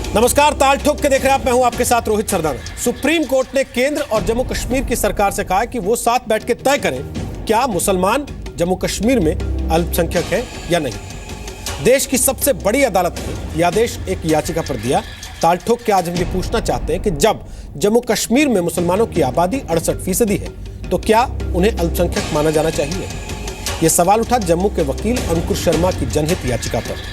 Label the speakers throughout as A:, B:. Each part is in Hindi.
A: नमस्कार, ताल ठोक के देख रहे हैं आप। मैं हूं आपके साथ रोहित सरदाना। सुप्रीम कोर्ट ने केंद्र और जम्मू कश्मीर की सरकार से कहा है कि वो साथ बैठ के तय करें क्या मुसलमान जम्मू कश्मीर में अल्पसंख्यक है या नहीं। देश की सबसे बड़ी अदालत ने यह आदेश एक याचिका पर दिया। ताल ठोक के आज हम ये पूछना चाहते हैं कि जब जम्मू कश्मीर में मुसलमानों की आबादी 68% है तो क्या उन्हें अल्पसंख्यक माना जाना चाहिए। यह सवाल उठा जम्मू के वकील अंकुर शर्मा की जनहित याचिका पर।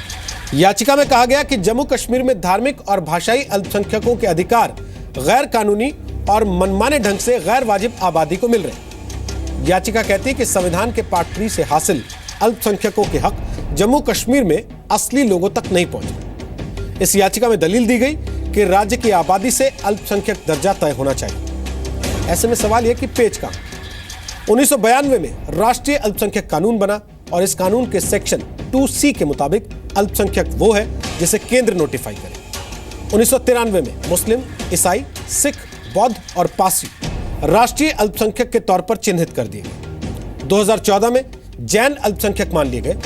A: याचिका में कहा गया कि जम्मू कश्मीर में धार्मिक और भाषाई अल्पसंख्यकों के अधिकार गैर कानूनी और मनमाने ढंग से गैर वाजिब आबादी को मिल रहे हैं। याचिका कहती है कि संविधान के पार्ट 3 से हासिल अल्पसंख्यकों के हक जम्मू कश्मीर में असली लोगों तक नहीं पहुंचे। इस याचिका में दलील दी गई कि राज्य की आबादी से अल्पसंख्यक दर्जा तय होना चाहिए। ऐसे में सवाल यह कि पेच कहां। 1992 में राष्ट्रीय अल्पसंख्यक कानून बना और इस कानून के सेक्शन 2C के मुताबिक अल्पसंख्यक वो है जिसे केंद्र नोटिफाई करे। 1993 में मुस्लिम, ईसाई, सिख, बौद्ध और पारसी राष्ट्रीय अल्पसंख्यक के तौर पर चिन्हित कर दिए गए। 2014 में जैन अल्पसंख्यक मान लिए गए।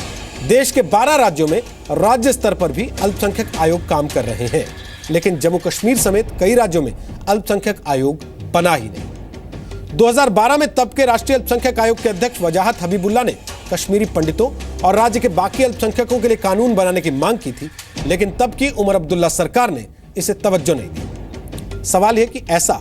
A: देश के 12 राज्यों में राज्य स्तर पर भी अल्पसंख्यक आयोग काम कर रहे हैं, लेकिन जम्मू कश्मीर समेत कई राज्यों में अल्पसंख्यक आयोग बना ही नहीं। 2012 में तब के राष्ट्रीय अल्पसंख्यक आयोग के अध्यक्ष वजाहत हबीबुल्ला ने कश्मीरी पंडितों और राज्य के बाकी अल्पसंख्यकों के लिए कानून बनाने की मांग की थी, लेकिन तब की उमर अब्दुल्ला सरकार ने इसे तवज्जो नहीं दी। सवाल यह कि ऐसा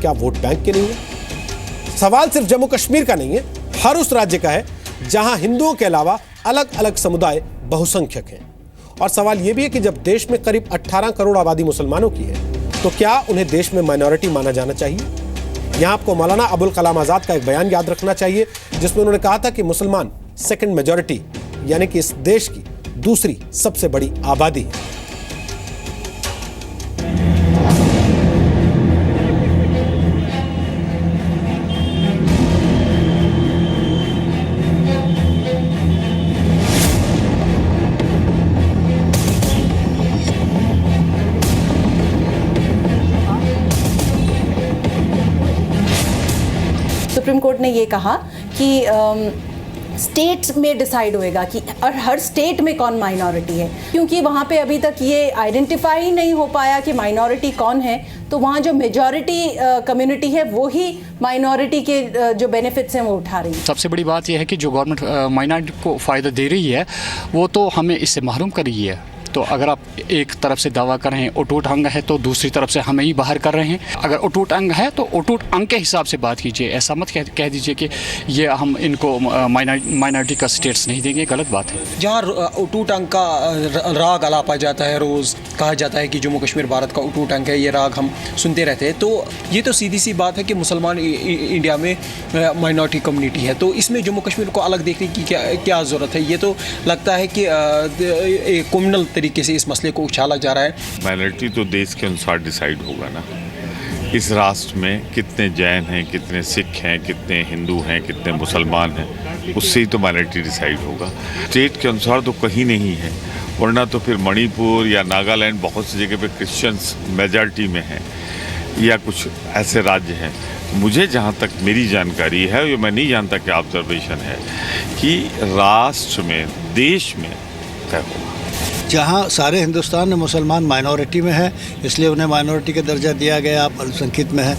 A: क्या वोट बैंक के लिए है। सवाल सिर्फ जम्मू कश्मीर का नहीं है, हर उस राज्य का है जहां हिंदुओं के अलावा अलग अलग समुदाय बहुसंख्यक हैं। और सवाल यह भी है कि जब देश में करीब 18 करोड़ आबादी मुसलमानों की है तो क्या उन्हें देश में माइनॉरिटी माना जाना चाहिए। यहां आपको मौलाना अबुल कलाम आजाद का एक बयान याद रखना चाहिए जिसमें उन्होंने कहा था कि मुसलमान सेकंड मेजॉरिटी यानी कि इस देश की दूसरी सबसे बड़ी आबादी है।
B: सुप्रीम कोर्ट ने ये कहा कि स्टेट्स में डिसाइड होएगा कि और हर स्टेट में कौन माइनॉरिटी है, क्योंकि वहाँ पे अभी तक ये आइडेंटिफाई नहीं हो पाया कि माइनॉरिटी कौन है। तो वहाँ जो मेजॉरिटी कम्युनिटी है वो ही माइनॉरिटी के जो बेनिफिट्स हैं वो उठा रही है।
C: सबसे बड़ी बात यह है कि जो गवर्नमेंट माइनॉरिटी को फ़ायदा दे रही है वो तो हमें इससे महरूम कर रही है। तो अगर आप एक तरफ से दावा कर रहे हैं अटूट अंग है तो दूसरी तरफ से हमें ही बाहर कर रहे हैं। अगर अटूट अंग है तो अटूट अंग के हिसाब से बात कीजिए। ऐसा मत कह दीजिए कि ये हम इनको माइनॉरिटी का स्टेटस नहीं देंगे, गलत बात है।
D: जहाँ अटूट अंग का राग अलापा जाता है, रोज़ कहा जाता है कि जम्मू कश्मीर भारत का अटूट अंग है, ये राग हम सुनते रहते हैं। तो ये तो सीधी सी बात है कि मुसलमान इंडिया में माइनॉरिटी कम्युनिटी है, तो इसमें जम्मू कश्मीर को अलग देखने की क्या ज़रूरत है। ये तो लगता है कि कम्युनल तरीके से इस मसले को उछाला जा रहा है।
E: माइनॉरिटी तो देश के अनुसार डिसाइड होगा ना। इस राष्ट्र में कितने जैन हैं, कितने सिख हैं, कितने हिंदू हैं, कितने मुसलमान हैं, उससे ही तो माइनॉरिटी डिसाइड होगा। स्टेट के अनुसार तो कहीं नहीं है, वरना तो फिर मणिपुर या नागालैंड बहुत सी जगह पे क्रिश्चियंस मेजॉरिटी में हैं या कुछ ऐसे राज्य हैं। मुझे जहाँ तक मेरी जानकारी है, ये मैं नहीं जानता कि ऑब्जर्वेशन है कि राष्ट्र में, देश में तय होगा।
F: जहाँ सारे हिंदुस्तान में मुसलमान माइनॉरिटी में है इसलिए उन्हें माइनॉरिटी का दर्जा दिया गया, आप अल्पसंख्यक में है।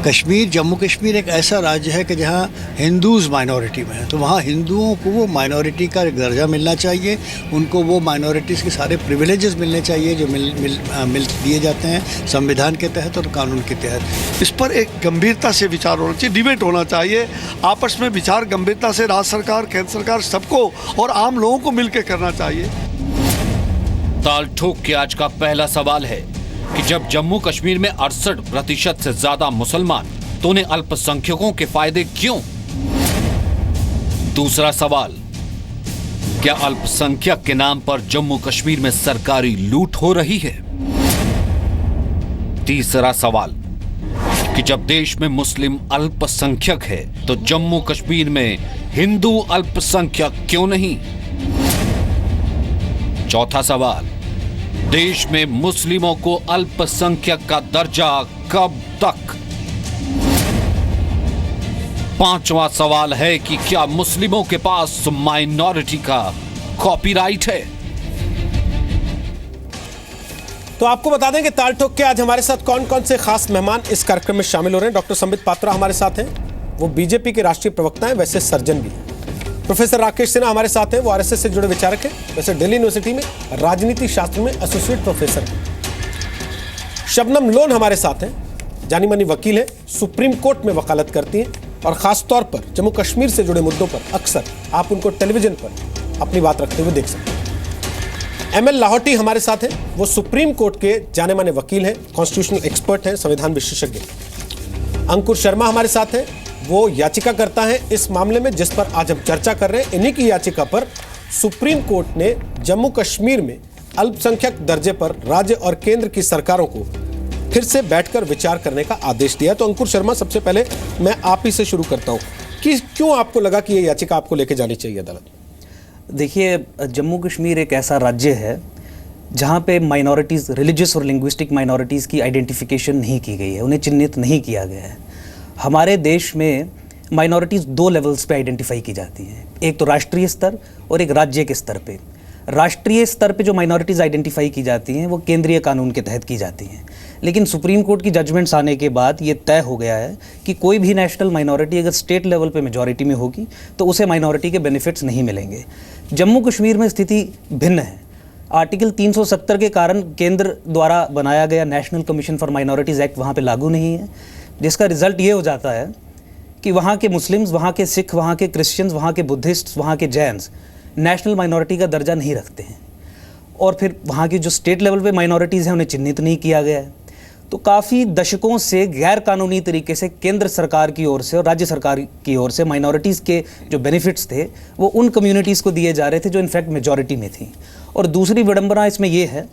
F: कश्मीर, जम्मू कश्मीर एक ऐसा राज्य है कि जहाँ हिंदूज़ माइनॉरिटी में है, तो वहाँ हिंदुओं को वो माइनॉरिटी का एक दर्जा मिलना चाहिए। उनको वो माइनॉरिटीज़ के सारे प्रिविलेजेस मिलने चाहिए जो मिल दिए जाते हैं संविधान के तहत और कानून के तहत।
G: इस पर एक गंभीरता से विचार होना चाहिए, डिबेट होना चाहिए। आपस में विचार गंभीरता से राज्य सरकार, केंद्र सरकार, सबको और आम लोगों को मिलकर करना चाहिए।
H: ताल ठोक के आज का पहला सवाल है कि जब जम्मू कश्मीर में 68% से ज्यादा मुसलमान, तो उन्हें अल्पसंख्यकों के फायदे क्यों। दूसरा सवाल, क्या अल्पसंख्यक के नाम पर जम्मू कश्मीर में सरकारी लूट हो रही है। तीसरा सवाल कि जब देश में मुस्लिम अल्पसंख्यक है तो जम्मू कश्मीर में हिंदू अल्पसंख्यक क्यों नहीं। चौथा सवाल, देश में मुस्लिमों को अल्पसंख्यक का दर्जा कब तक। पांचवा सवाल है कि क्या मुस्लिमों के पास माइनॉरिटी का कॉपीराइट है।
A: तो आपको बता दें कि ताल ठोक के आज हमारे साथ कौन कौन से खास मेहमान इस कार्यक्रम में शामिल हो रहे हैं। डॉक्टर संबित पात्रा हमारे साथ हैं, वो बीजेपी के राष्ट्रीय प्रवक्ता हैं, वैसे सर्जन भी हैं। प्रोफेसर राकेश सिन्हा हमारे साथ हैं, वो आरएसएस से जुड़े विचारक हैं, वैसे दिल्ली यूनिवर्सिटी में राजनीति शास्त्र में एसोसिएट प्रोफेसर हैं। शबनम लोन हमारे साथ हैं, जानी मानी वकील है, सुप्रीम कोर्ट में वकालत करती हैं और खास तौर पर जम्मू कश्मीर से जुड़े मुद्दों पर अक्सर आप उनको टेलीविजन पर अपनी बात रखते हुए देख सकते हैं। एमएल लाहौटी हमारे साथ हैं, वो सुप्रीम कोर्ट के जाने माने वकील हैं, कॉन्स्टिट्यूशनल एक्सपर्ट हैं, संविधान विशेषज्ञ। अंकुर शर्मा हमारे साथ हैं, वो याचिका करता है इस मामले में जिस पर आज हम चर्चा कर रहे हैं। इन्हीं की याचिका पर सुप्रीम कोर्ट ने जम्मू कश्मीर में अल्पसंख्यक दर्जे पर राज्य और केंद्र की सरकारों को फिर से बैठकर विचार करने का आदेश दिया। तो अंकुर शर्मा, सबसे पहले मैं आप ही से शुरू करता हूं कि क्यों आपको लगा कि यह याचिका आपको लेके जानी चाहिए अदालत?
I: देखिए, जम्मू कश्मीर एक ऐसा राज्य है जहाँ पे माइनॉरिटीज़, रिलीजियस और लिंग्विस्टिक माइनॉरिटीज़ की आइडेंटिफिकेशन नहीं की गई है, उन्हें चिन्हित नहीं किया गया है। हमारे देश में माइनॉरिटीज़ 2 लेवल्स पे आइडेंटिफाई की जाती हैं, एक तो राष्ट्रीय स्तर और एक राज्य के स्तर पे। राष्ट्रीय स्तर पे जो माइनॉरिटीज़ आइडेंटिफाई की जाती हैं वो केंद्रीय कानून के तहत की जाती हैं, लेकिन सुप्रीम कोर्ट की जजमेंट्स आने के बाद ये तय हो गया है कि कोई भी नेशनल माइनॉरिटी अगर स्टेट लेवल पे मेजॉरिटी में होगी तो उसे माइनॉरिटी के बेनिफिट्स नहीं मिलेंगे। जम्मू कश्मीर में स्थिति भिन्न है। आर्टिकल 370 के कारण केंद्र द्वारा बनाया गया national commission for minorities act वहाँ पे लागू नहीं है, जिसका रिजल्ट ये हो जाता है कि वहाँ के मुस्लिम्स, वहाँ के सिख, वहाँ के क्रिश्चियंस, वहाँ के बुद्धिस्ट, वहाँ के जैन्स नेशनल माइनॉरिटी का दर्जा नहीं रखते हैं, और फिर वहाँ की जो स्टेट लेवल पे माइनॉरिटीज़ हैं उन्हें चिन्हित नहीं किया गया है। तो काफ़ी दशकों से गैर कानूनी तरीके से केंद्र सरकार की ओर से और राज्य सरकार की ओर से माइनॉरिटीज़ के जो बेनिफिट्स थे वो उन कम्युनिटीज़ को दिए जा रहे थे जो इनफैक्ट मेजॉरिटी में थी। और दूसरी विडंबना इसमें यह है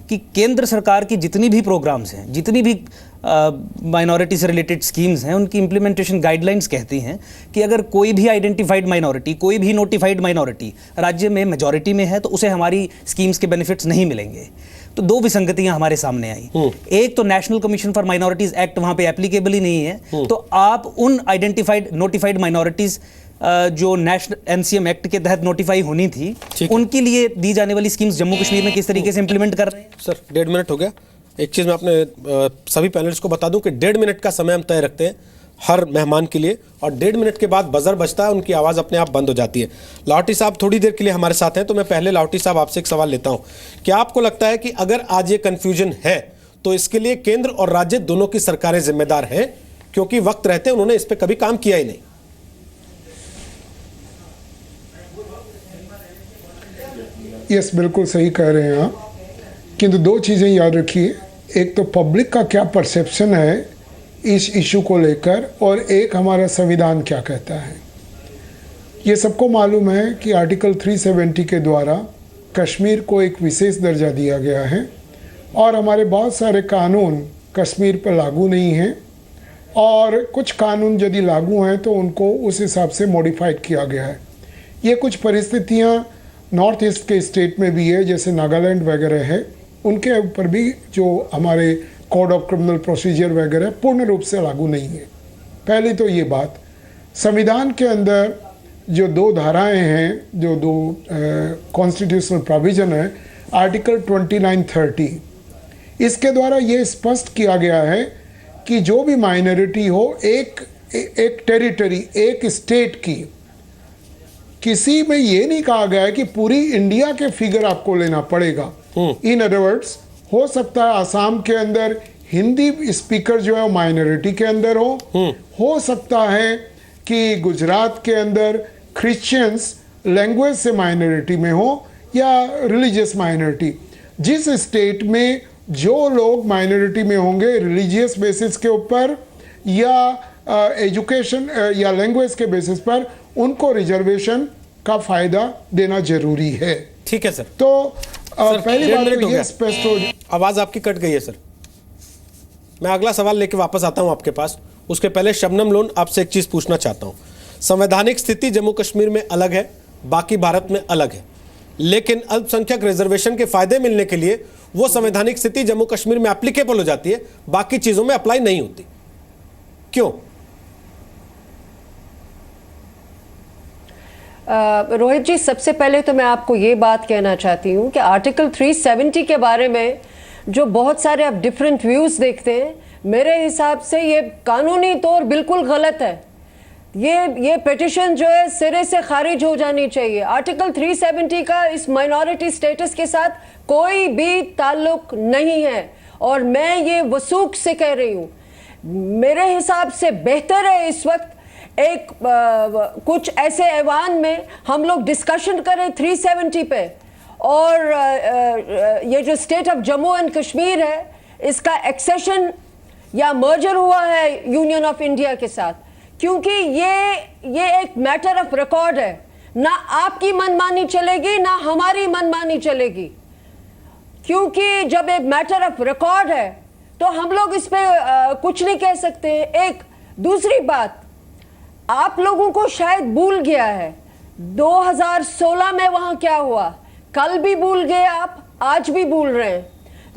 I: कि केंद्र सरकार की जितनी भी प्रोग्राम्स हैं, जितनी भी माइनॉरिटी से रिलेटेड स्कीम्स हैं, उनकी इम्प्लीमेंटेशन गाइडलाइंस कहती हैं कि अगर कोई भी आइडेंटिफाइड माइनॉरिटी, कोई भी नोटिफाइड माइनॉरिटी राज्य में मेजॉरिटी में है तो उसे हमारी स्कीम्स के बेनिफिट्स नहीं मिलेंगे। तो 2 विसंगतियां हमारे सामने आई। एक तो national commission for minorities act वहां पे एप्लीकेबल ही नहीं है, तो आप उन आइडेंटिफाइड नोटिफाइड माइनॉरिटीज जो नेशनल एनसीएम एक्ट के तहत नोटिफाई होनी थी, उनके लिए दी जाने वाली स्कीम्स जम्मू कश्मीर में किस तरीके से इंप्लीमेंट कर रहे हैं।
A: सर, 1.5 मिनट हो गया। एक चीज़ मैं अपने सभी पैनलिस्ट को बता दूं कि 1.5 मिनट का समय हम तय रखते हैं हर मेहमान के लिए, और 1.5 मिनट के बाद बजर बजता है, उनकी आवाज़ अपने आप बंद हो जाती है। लाहौटी साहब थोड़ी देर के लिए हमारे साथ हैं, तो मैं पहले लाहौटी साहब आपसे एक सवाल लेता हूं। क्या आपको लगता है कि अगर आज ये कन्फ्यूजन है तो इसके लिए केंद्र और राज्य दोनों की सरकारें जिम्मेदार हैं, क्योंकि वक्त रहते उन्होंने इस पर कभी काम किया ही नहीं?
J: यस, बिल्कुल सही कह रहे हैं आप, किंतु 2 चीज़ें याद रखिए। एक तो पब्लिक का क्या परसेप्शन है इस इशू को लेकर, और एक हमारा संविधान क्या कहता है। ये सबको मालूम है कि आर्टिकल 370 के द्वारा कश्मीर को एक विशेष दर्जा दिया गया है, और हमारे बहुत सारे कानून कश्मीर पर लागू नहीं हैं, और कुछ कानून यदि लागू हैं तो उनको उस हिसाब से मॉडिफाइड किया गया है। ये कुछ परिस्थितियाँ नॉर्थ ईस्ट के स्टेट में भी है, जैसे नागालैंड वगैरह है, उनके ऊपर भी जो हमारे कोड ऑफ क्रिमिनल प्रोसीजर वगैरह पूर्ण रूप से लागू नहीं है। पहली तो ये बात। संविधान के अंदर जो 2 धाराएं हैं, जो 2 कॉन्स्टिट्यूशनल प्रोविजन है, आर्टिकल 2930, इसके द्वारा ये स्पष्ट किया गया है कि जो भी माइनॉरिटी हो, एक टेरिटरी, एक स्टेट की, किसी में ये नहीं कहा गया है कि पूरी इंडिया के फिगर आपको लेना पड़ेगा। इन अदर वर्ड्स, हो सकता है आसाम के अंदर हिंदी स्पीकर जो है माइनॉरिटी के अंदर हो सकता है कि गुजरात के अंदर क्रिश्चियंस लैंग्वेज से माइनॉरिटी में हो, या रिलीजियस माइनॉरिटी। जिस स्टेट में जो लोग माइनॉरिटी में होंगे रिलीजियस बेसिस के ऊपर या एजुकेशन या लैंग्वेज के बेसिस पर, उनको रिजर्वेशन का फायदा देना जरूरी है।
A: ठीक है सर।
J: तो पहली बात तो ये स्पष्ट हो।
A: आवाज आपकी कट गई है सर। मैं अगला सवाल लेके वापस आता हूं आपके पास। उसके पहले शबनम लोन, आपसे एक चीज पूछना चाहता हूं। संवैधानिक स्थिति जम्मू कश्मीर में अलग है, बाकी भारत में अलग है, लेकिन अल्पसंख्यक रिजर्वेशन के फायदे मिलने के लिए वो संवैधानिक स्थिति जम्मू कश्मीर में एप्लीकेबल हो जाती है, बाकी चीजों में अप्लाई नहीं होती। क्यों?
K: रोहित जी, सबसे पहले तो मैं आपको ये बात कहना चाहती हूँ कि आर्टिकल 370 के बारे में जो बहुत सारे आप डिफरेंट व्यूज़ देखते हैं, मेरे हिसाब से ये कानूनी तौर बिल्कुल गलत है। ये पिटिशन जो है सिरे से खारिज हो जानी चाहिए। आर्टिकल 370 का इस माइनॉरिटी स्टेटस के साथ कोई भी ताल्लुक नहीं है और मैं ये वसूख से कह रही हूँ। मेरे हिसाब से बेहतर है इस वक्त कुछ ऐसे ऐवान में हम लोग डिस्कशन करें 370 पे, और ये जो state of Jammu and Kashmir है इसका एक्सेशन या मर्जर हुआ है यूनियन ऑफ इंडिया के साथ, क्योंकि ये एक मैटर ऑफ रिकॉर्ड है। ना आपकी मनमानी चलेगी ना हमारी मनमानी चलेगी, क्योंकि जब एक मैटर ऑफ रिकॉर्ड है तो हम लोग इस पे कुछ नहीं कह सकते। एक दूसरी बात, आप लोगों को शायद भूल गया है 2016 में वहां क्या हुआ, कल भी भूल गए आप, आज भी भूल रहे हैं।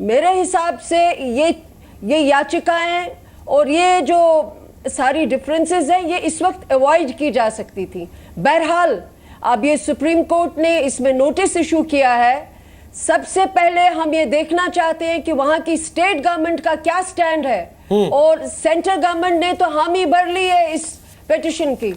K: मेरे हिसाब से ये याचिकाएं और ये जो सारी डिफरेंसेस हैं ये इस वक्त अवॉइड की जा सकती थी। बहरहाल अब ये सुप्रीम कोर्ट ने इसमें नोटिस इशू किया है। सबसे पहले हम ये देखना चाहते हैं कि वहां की स्टेट गवर्नमेंट का क्या स्टैंड है, और सेंट्रल गवर्नमेंट ने तो हामी भर ली है इस पिटिशन की।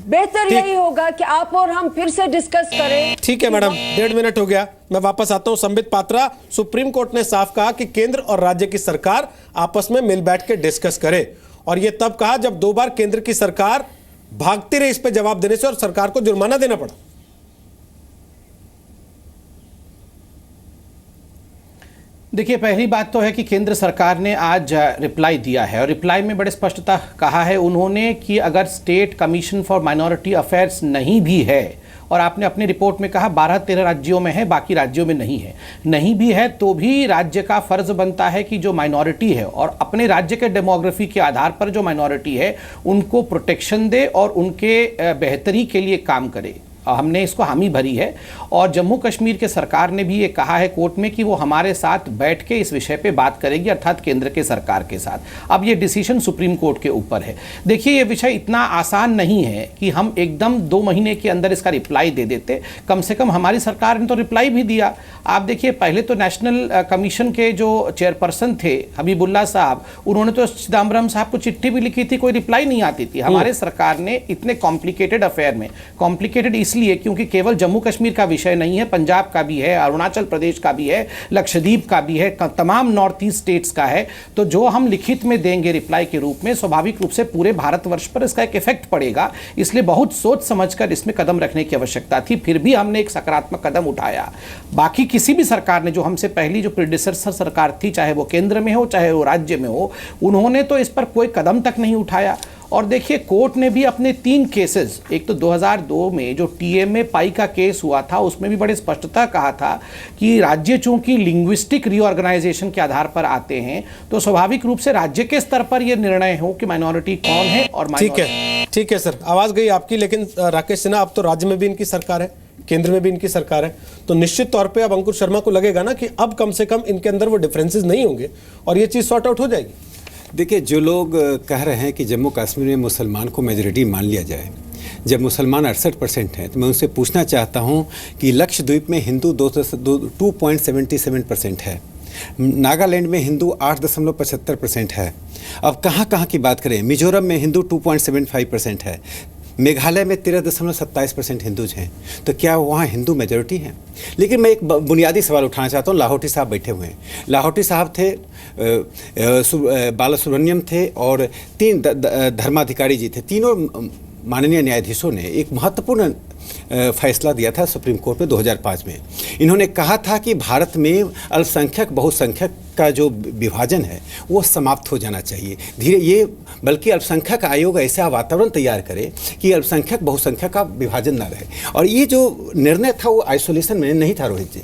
K: बेहतर यही होगा कि आप और हम फिर से डिस्कस करें।
A: ठीक है मैडम, 1.5 मिनट हो गया, मैं वापस आता हूं। संबित पात्रा, सुप्रीम कोर्ट ने साफ कहा कि केंद्र और राज्य की सरकार आपस में मिल बैठ के डिस्कस करे, और यह तब कहा जब 2 बार केंद्र की सरकार भागती रही इस पे जवाब देने से और सरकार को जुर्माना देना पड़ा।
L: देखिए, पहली बात तो है कि केंद्र सरकार ने आज रिप्लाई दिया है, और रिप्लाई में बड़े स्पष्टता कहा है उन्होंने कि अगर state commission for minority affairs नहीं भी है, और आपने अपनी रिपोर्ट में कहा 12-13 राज्यों में है, बाकी राज्यों में नहीं भी है, तो भी राज्य का फर्ज बनता है कि जो माइनॉरिटी है और अपने राज्य के डेमोग्राफी के आधार पर जो माइनॉरिटी है उनको प्रोटेक्शन दे और उनके बेहतरी के लिए काम करे। हमने इसको हामी भरी है, और जम्मू कश्मीर के सरकार ने भी ये कहा है कोर्ट में कि वो हमारे साथ बैठ के इस विषय पे बात करेगी, अर्थात केंद्र के सरकार के साथ। अब ये डिसीजन सुप्रीम कोर्ट के ऊपर है। देखिए, ये विषय इतना आसान नहीं है कि हम एकदम 2 महीने के अंदर इसका रिप्लाई दे देते। कम से कम हमारी सरकार ने तो रिप्लाई भी दिया। आप देखिए, पहले तो नेशनल कमीशन के जो चेयरपर्सन थे हबीबुल्ला साहब, उन्होंने तो चिदम्बरम साहब को चिट्ठी भी लिखी थी, कोई रिप्लाई नहीं आती थी। हमारे सरकार ने इतने कॉम्प्लिकेटेड अफेयर में, कॉम्प्लिकेटेड इसलिए क्योंकि केवल जम्मू कश्मीर का विषय नहीं है, पंजाब का भी है, अरुणाचल प्रदेश का भी है, लक्षद्वीप का भी है, तमाम नॉर्थ ईस्ट स्टेट्स का है। तो जो हम लिखित में देंगे रिप्लाई के रूप में, स्वाभाविक रूप से पूरे भारतवर्ष पर इसका एक इफेक्ट पड़ेगा। इसलिए बहुत सोच समझकर इसमें कदम रखने की आवश्यकता थी। फिर भी हमने एक सकारात्मक कदम उठाया। बाकी किसी भी सरकार ने, जो हमसे पहली जो प्रीडिसेसर सरकार थी, चाहे वो केंद्र में हो चाहे वो राज्य में हो, उन्होंने तो इस पर कोई कदम तक नहीं उठाया। और देखिए, कोर्ट ने भी अपने 3 केसेस, एक तो 2002 में जो टीएमए पाई का केस हुआ था, उसमें भी बड़े स्पष्टता कहा था कि राज्य चूंकि लिंग्विस्टिक रीऑर्गेनाइजेशन के आधार पर आते हैं, तो स्वाभाविक रूप से राज्य के स्तर पर यह निर्णय हो कि माइनॉरिटी कौन है और
A: ठीक है सर, आवाज गई आपकी। लेकिन राकेश सिन्हा, अब तो राज्य में भी इनकी सरकार है, केंद्र में भी इनकी सरकार है, तो निश्चित तौर पे अब अंकुर शर्मा को लगेगा ना कि अब कम से कम इनके अंदर वो डिफरेंसेस नहीं होंगे और ये चीज सॉर्ट आउट हो जाएगी।
M: देखिए, जो लोग कह रहे हैं कि जम्मू कश्मीर में मुसलमान को मेजॉरिटी मान लिया जाए, जब मुसलमान 68% हैं, तो मैं उनसे पूछना चाहता हूं कि लक्षद्वीप में हिंदू 2.77% है, नागालैंड में हिंदू 8.75% है। अब कहाँ की बात करें, मिजोरम में हिंदू 2.75% है, मेघालय में 13.27% हिंदूज हैं। तो क्या वहाँ हिंदू मेजॉरिटी हैं? लेकिन मैं एक बुनियादी सवाल उठाना चाहता हूँ। लाहौटी साहब बैठे हुए हैं, लाहौटी साहब थे, बालासुब्रमण्यम थे, और 3 धर्माधिकारी जी थे। तीनों माननीय न्यायाधीशों ने एक महत्वपूर्ण फैसला दिया था सुप्रीम कोर्ट में 2005 में। इन्होंने कहा था कि भारत में अल्पसंख्यक बहुसंख्यक का जो विभाजन है वो समाप्त हो जाना चाहिए बल्कि अल्पसंख्यक आयोग ऐसा वातावरण तैयार करे कि अल्पसंख्यक बहुसंख्यक का विभाजन न रहे। और ये जो निर्णय था वो आइसोलेशन में नहीं था रोहित जी।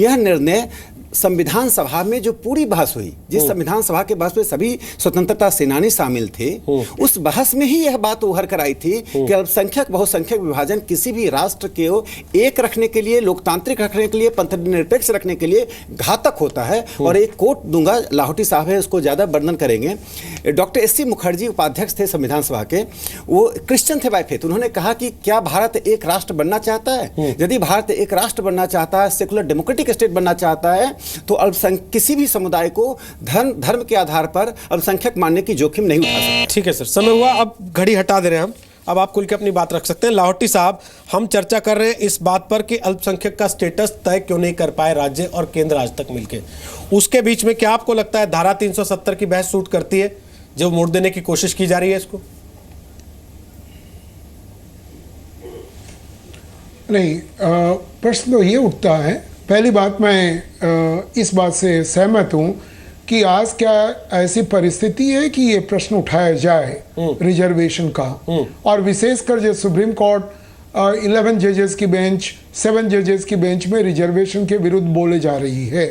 M: यह निर्णय संविधान सभा में जो पूरी बहस हुई, जिस संविधान सभा के बहस में सभी स्वतंत्रता सेनानी शामिल थे, उस बहस में ही यह बात उभर कर आई थी कि अल्पसंख्यक बहुसंख्यक विभाजन किसी भी राष्ट्र के एक रखने के लिए, लोकतांत्रिक रखने के लिए, पंथनिरपेक्ष रखने के लिए घातक होता है। और एक कोट दूंगा, लाहौटी साहब है, उसको ज्यादा वर्णन करेंगे। Doctor SC. मुखर्जी उपाध्यक्ष थे संविधान सभा के, वो क्रिश्चियन थे बाय फेथ। उन्होंने कहा कि क्या भारत एक राष्ट्र बनना चाहता है? यदि भारत एक राष्ट्र बनना चाहता है, सेकुलर डेमोक्रेटिक स्टेट बनना चाहता है, तो किसी भी समुदाय को धर्म के आधार पर अल्पसंख्यक मानने की जोखिम नहीं उठा सकते।
A: ठीक है सर, समय हुआ, अब घड़ी हटा दे रहे हैं हम, अब आप खुल के अपनी बात रख सकते हैं। लाहौटी साहब, हम चर्चा कर रहे हैं इस बात पर कि अल्पसंख्यक का स्टेटस तय क्यों नहीं कर पाए राज्य और केंद्र आज तक मिलके। उसके बीच में क्या आपको लगता है धारा 370 की बहस सूट करती है जो मोड़ देने की कोशिश की जा रही है इसको?
J: नहीं, प्रश्न तो ये उठता है, पहली बात मैं इस बात से सहमत हूँ कि आज क्या ऐसी परिस्थिति है कि ये प्रश्न उठाया जाए रिजर्वेशन का, और विशेषकर जो सुप्रीम कोर्ट 11 जजेस की बेंच, 7 जजेस की बेंच में रिजर्वेशन के विरुद्ध बोले जा रही है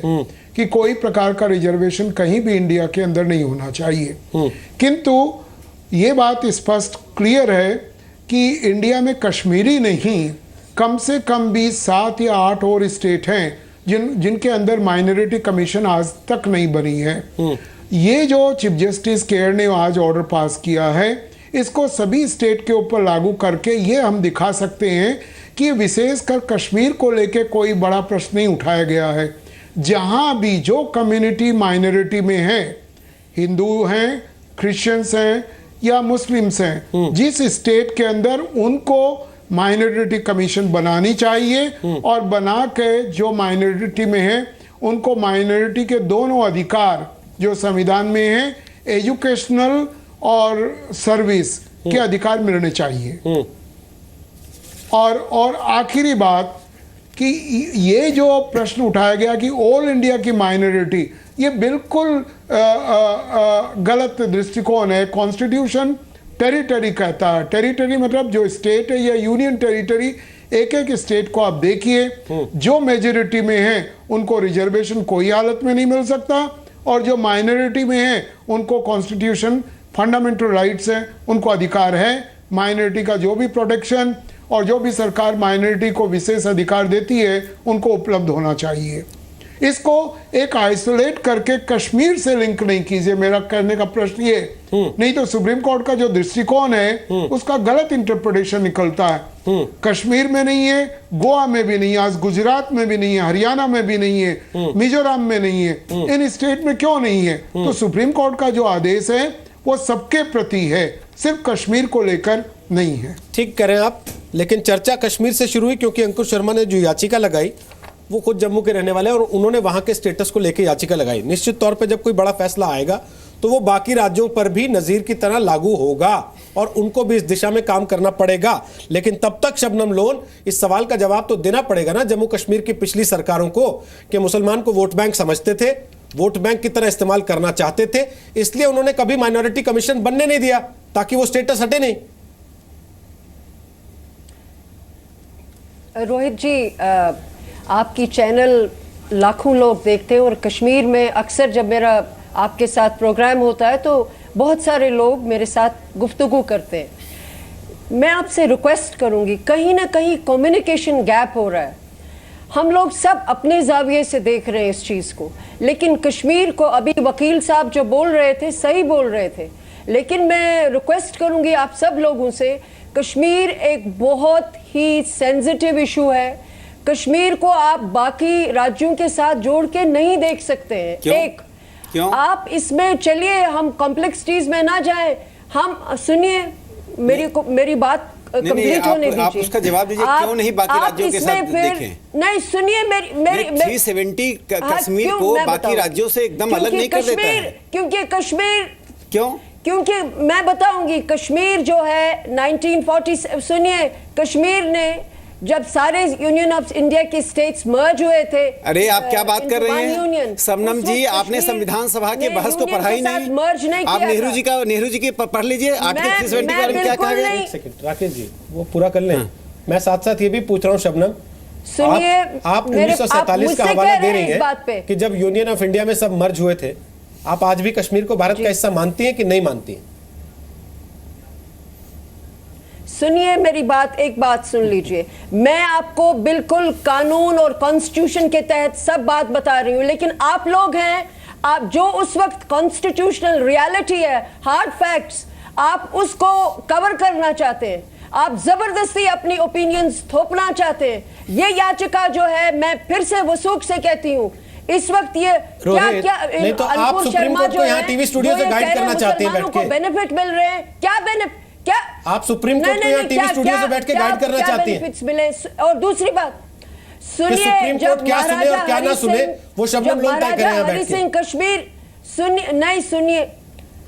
J: कि कोई प्रकार का रिजर्वेशन कहीं भी इंडिया के अंदर नहीं होना चाहिए। किंतु ये बात स्पष्ट क्लियर है कि इंडिया में कश्मीरी नहीं, कम से कम भी 7 या 8 और स्टेट हैं जिनके अंदर माइनॉरिटी कमीशन आज तक नहीं बनी है। ये जो चीफ जस्टिस केयर ने आज ऑर्डर पास किया है, इसको सभी स्टेट के ऊपर लागू करके ये हम दिखा सकते हैं कि विशेषकर कश्मीर को लेके कोई बड़ा प्रश्न नहीं उठाया गया है। जहां भी जो कम्युनिटी माइनॉरिटी में है, हिंदू हैं, क्रिश्चियंस हैं या मुस्लिम्स हैं, जिस स्टेट के अंदर उनको माइनॉरिटी कमीशन बनानी चाहिए और बना के जो माइनॉरिटी में है उनको माइनॉरिटी के दोनों अधिकार जो संविधान में है, एजुकेशनल और सर्विस के अधिकार मिलने चाहिए। और आखिरी बात कि ये जो प्रश्न उठाया गया कि ऑल इंडिया की माइनॉरिटी, ये बिल्कुल गलत दृष्टिकोण है। कॉन्स्टिट्यूशन टेरिटरी कहता है, टेरिटरी मतलब जो स्टेट है या यूनियन टेरिटरी, एक एक स्टेट को आप देखिए, जो मेजॉरिटी में है उनको रिजर्वेशन कोई हालत में नहीं मिल सकता, और जो माइनॉरिटी में है उनको कॉन्स्टिट्यूशन फंडामेंटल राइट्स है, उनको अधिकार है माइनॉरिटी का जो भी प्रोटेक्शन, और जो भी सरकार माइनॉरिटी को विशेष अधिकार देती है उनको उपलब्ध होना चाहिए। इसको एक आइसोलेट करके कश्मीर से लिंक नहीं कीजिए, मेरा कहने का प्रश्न ये, नहीं तो सुप्रीम कोर्ट का जो दृष्टिकोण है उसका गलत इंटरप्रिटेशन निकलता है। कश्मीर में नहीं है, गोवा में भी नहीं है, आज गुजरात में भी नहीं है, हरियाणा में भी नहीं है, मिजोरम में नहीं है, इन स्टेट में क्यों नहीं है? तो सुप्रीम कोर्ट का जो आदेश है वो सबके प्रति है, सिर्फ कश्मीर को लेकर नहीं है।
A: ठीक करें आप, लेकिन चर्चा कश्मीर से शुरू हुई क्योंकि अंकुश शर्मा ने जो याचिका लगाई वो खुद जम्मू के रहने वाले हैं और उन्होंने वहां के स्टेटस को लेकर याचिका लगाई। निश्चित तौर पे जब कोई बड़ा फैसला आएगा तो वो बाकी राज्यों पर भी नजीर की तरह लागू होगा और उनको भी इस दिशा में काम करना पड़ेगा। लेकिन तब तक शबनम लोन, इस सवाल का जवाब तो देना पड़ेगा ना जम्मू कश्मीर की पिछली सरकारों को कि मुसलमान को वोट बैंक समझते थे, वोट बैंक की तरह इस्तेमाल करना चाहते थे, इसलिए उन्होंने कभी माइनॉरिटी कमीशन बनने नहीं दिया ताकि वो स्टेटस हटे नहीं।
K: रोहित जी, आपकी चैनल लाखों लोग देखते हैं और कश्मीर में अक्सर जब मेरा आपके साथ प्रोग्राम होता है तो बहुत सारे लोग मेरे साथ गुफ्तगू करते हैं। मैं आपसे रिक्वेस्ट करूंगी, कहीं ना कहीं कम्युनिकेशन गैप हो रहा है। हम लोग सब अपने जाविये से देख रहे हैं इस चीज़ को, लेकिन कश्मीर को अभी वकील साहब जो बोल रहे थे सही बोल रहे थे, लेकिन मैं रिक्वेस्ट करूंगी आप सब लोगों से, कश्मीर एक बहुत ही सेंसिटिव इशू है। कश्मीर को आप बाकी राज्यों के साथ जोड़ के नहीं देख सकते हैं। क्यों? आप इसमें चलिए, हम कॉम्प्लेक्सिटीज में ना जाएं, हम सुनिए मेरी बात कंप्लीट होने दीजिए।
M: आप उसका जवाब दीजिए, क्यों नहीं बाकी राज्यों के साथ देखें?
K: नहीं, सुनिए मेरी
M: 370 कश्मीर को बाकी राज्यों से एकदम अलग नहीं कर देता है।
K: क्योंकि कश्मीर
M: क्योंकि
K: मैं बताऊंगी, कश्मीर जो है 1940, सुनिए, कश्मीर ने जब सारे यूनियन ऑफ इंडिया के स्टेट्स मर्ज हुए थे।
M: अरे आप क्या बात कर रहे हैं शबनम जी, आपने संविधान सभा के बहस को पढ़ा ही नहीं।
K: मर्ज नहीं
M: आप नेहरू जी की पढ़ लीजिए, आर्टिकल 370 के बारे में क्या कहा गया।
A: एक सेकंड राकेश जी, वो पूरा कर लें। मैं साथ साथ ये भी पूछ रहा हूँ शबनम,
K: सुनिए,
A: आप 1947 का हवाला दे रही हैं कि जब यूनियन ऑफ इंडिया में सब मर्ज हुए थे, आप आज भी कश्मीर को भारत का हिस्सा मानती हैं कि नहीं मानती हैं?
K: सुनिए मेरी बात, एक बात सुन लीजिए, मैं आपको बिल्कुल कानून और कॉन्स्टिट्यूशन के तहत सब बात बता रही हूं, लेकिन आप लोग हैं, आप जो उस वक्त कॉन्स्टिट्यूशनल रियलिटी है, हार्ड फैक्ट्स, आप उसको कवर करना चाहते हैं, आप जबरदस्ती अपनी ओपिनियंस थोपना चाहते हैं। ये याचिका जो है, मैं फिर से वसूख से कहती हूं, इस वक्त ये क्या क्या
A: नहीं तो आप सुप्रीम कोर्ट को यहाँ टीवी स्टूडियो से गाइड करना चाहते हैं बैठ के,
K: बेनिफिट मिल रहे हैं, क्या बेनिफिट, क्या
A: आप सुप्रीम कोर्ट को यहाँ टीवी स्टूडियो से बैठ के गाइड करना चाहती हैं?
K: मिले। और दूसरी बात सुनिए,
A: सुप्रीम कोर्ट क्या सुने और क्या ना सुने वो शबनम लोग तय करें यहाँ बैठ के।
K: सिंह कश्मीर सुनिए, नहीं सुनिए,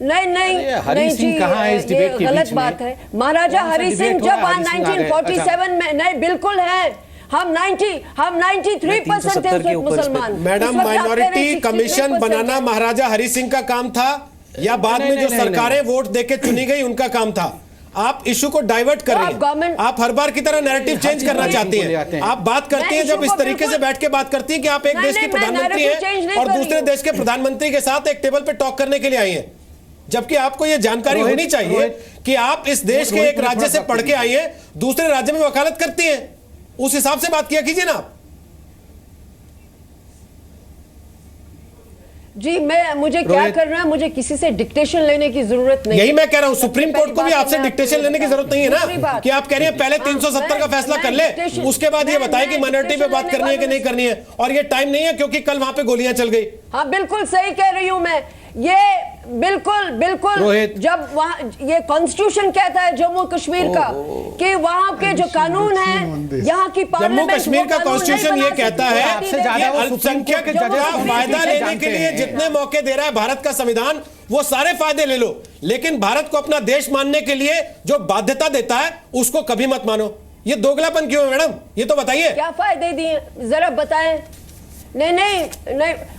K: नहीं
L: हरी सिंह कहाँ है इस डिबेट के
K: गलत
L: बीच
K: बात है। महाराजा हरी सिंह जब 1947 में, नहीं बिल्कुल है, हम 93% थे मुसलमान।
A: मैडम, माइनॉरिटी कमीशन बनाना महाराजा हरी सिंह का काम था या बाद में जो सरकारें वोट देके चुनी गई उनका काम था? आप इशू को डाइवर्ट कर रही हैं, आप हर बार की तरह नैरेटिव चेंज करना चाहती हैं। आप बात करती हैं जब इस तरीके से बैठ के बात करती हैं कि आप एक देश की प्रधानमंत्री हैं और दूसरे देश के प्रधानमंत्री के साथ एक टेबल पे टॉक करने के लिए आई हैं, जबकि आपको यह जानकारी होनी चाहिए कि आप इस देश के एक राज्य से पढ़ के आई हैं, दूसरे राज्य में वकालत करती हैं, उस हिसाब से बात किया कीजिए ना।
K: जी मुझे क्या करना है, मुझे किसी से डिक्टेशन लेने की जरूरत नहीं।
A: यही मैं कह रहा हूं, सुप्रीम कोर्ट को भी आपसे डिक्टेशन लेने की जरूरत नहीं है ना, कि आप कह रही हैं पहले 370 का फैसला कर ले, उसके बाद ये बताए कि माइनॉरिटी पे बात करनी है कि नहीं करनी है। और ये टाइम नहीं है क्योंकि कल वहां पे गोलियां चल गई।
K: हाँ बिल्कुल सही कह रही हूं मैं, ये बिल्कुल जब वहाँ ये कॉन्स्टिट्यूशन कहता है जम्मू कश्मीर का कि वहाँ के जो कानून है, यहाँ की
A: जम्मू कश्मीर का कॉन्स्टिट्यूशन ये कहता है कि अल्पसंख्यक का फायदा लेने के लिए जितने मौके दे रहा है भारत का संविधान, वो सारे फायदे ले लो, लेकिन भारत को अपना देश मानने के लिए जो बाध्यता देता है उसको कभी मत मानो। ये दोगलापन क्यों है मैडम, ये तो बताइए।
K: क्या फायदे दिए जरा बताएं। नहीं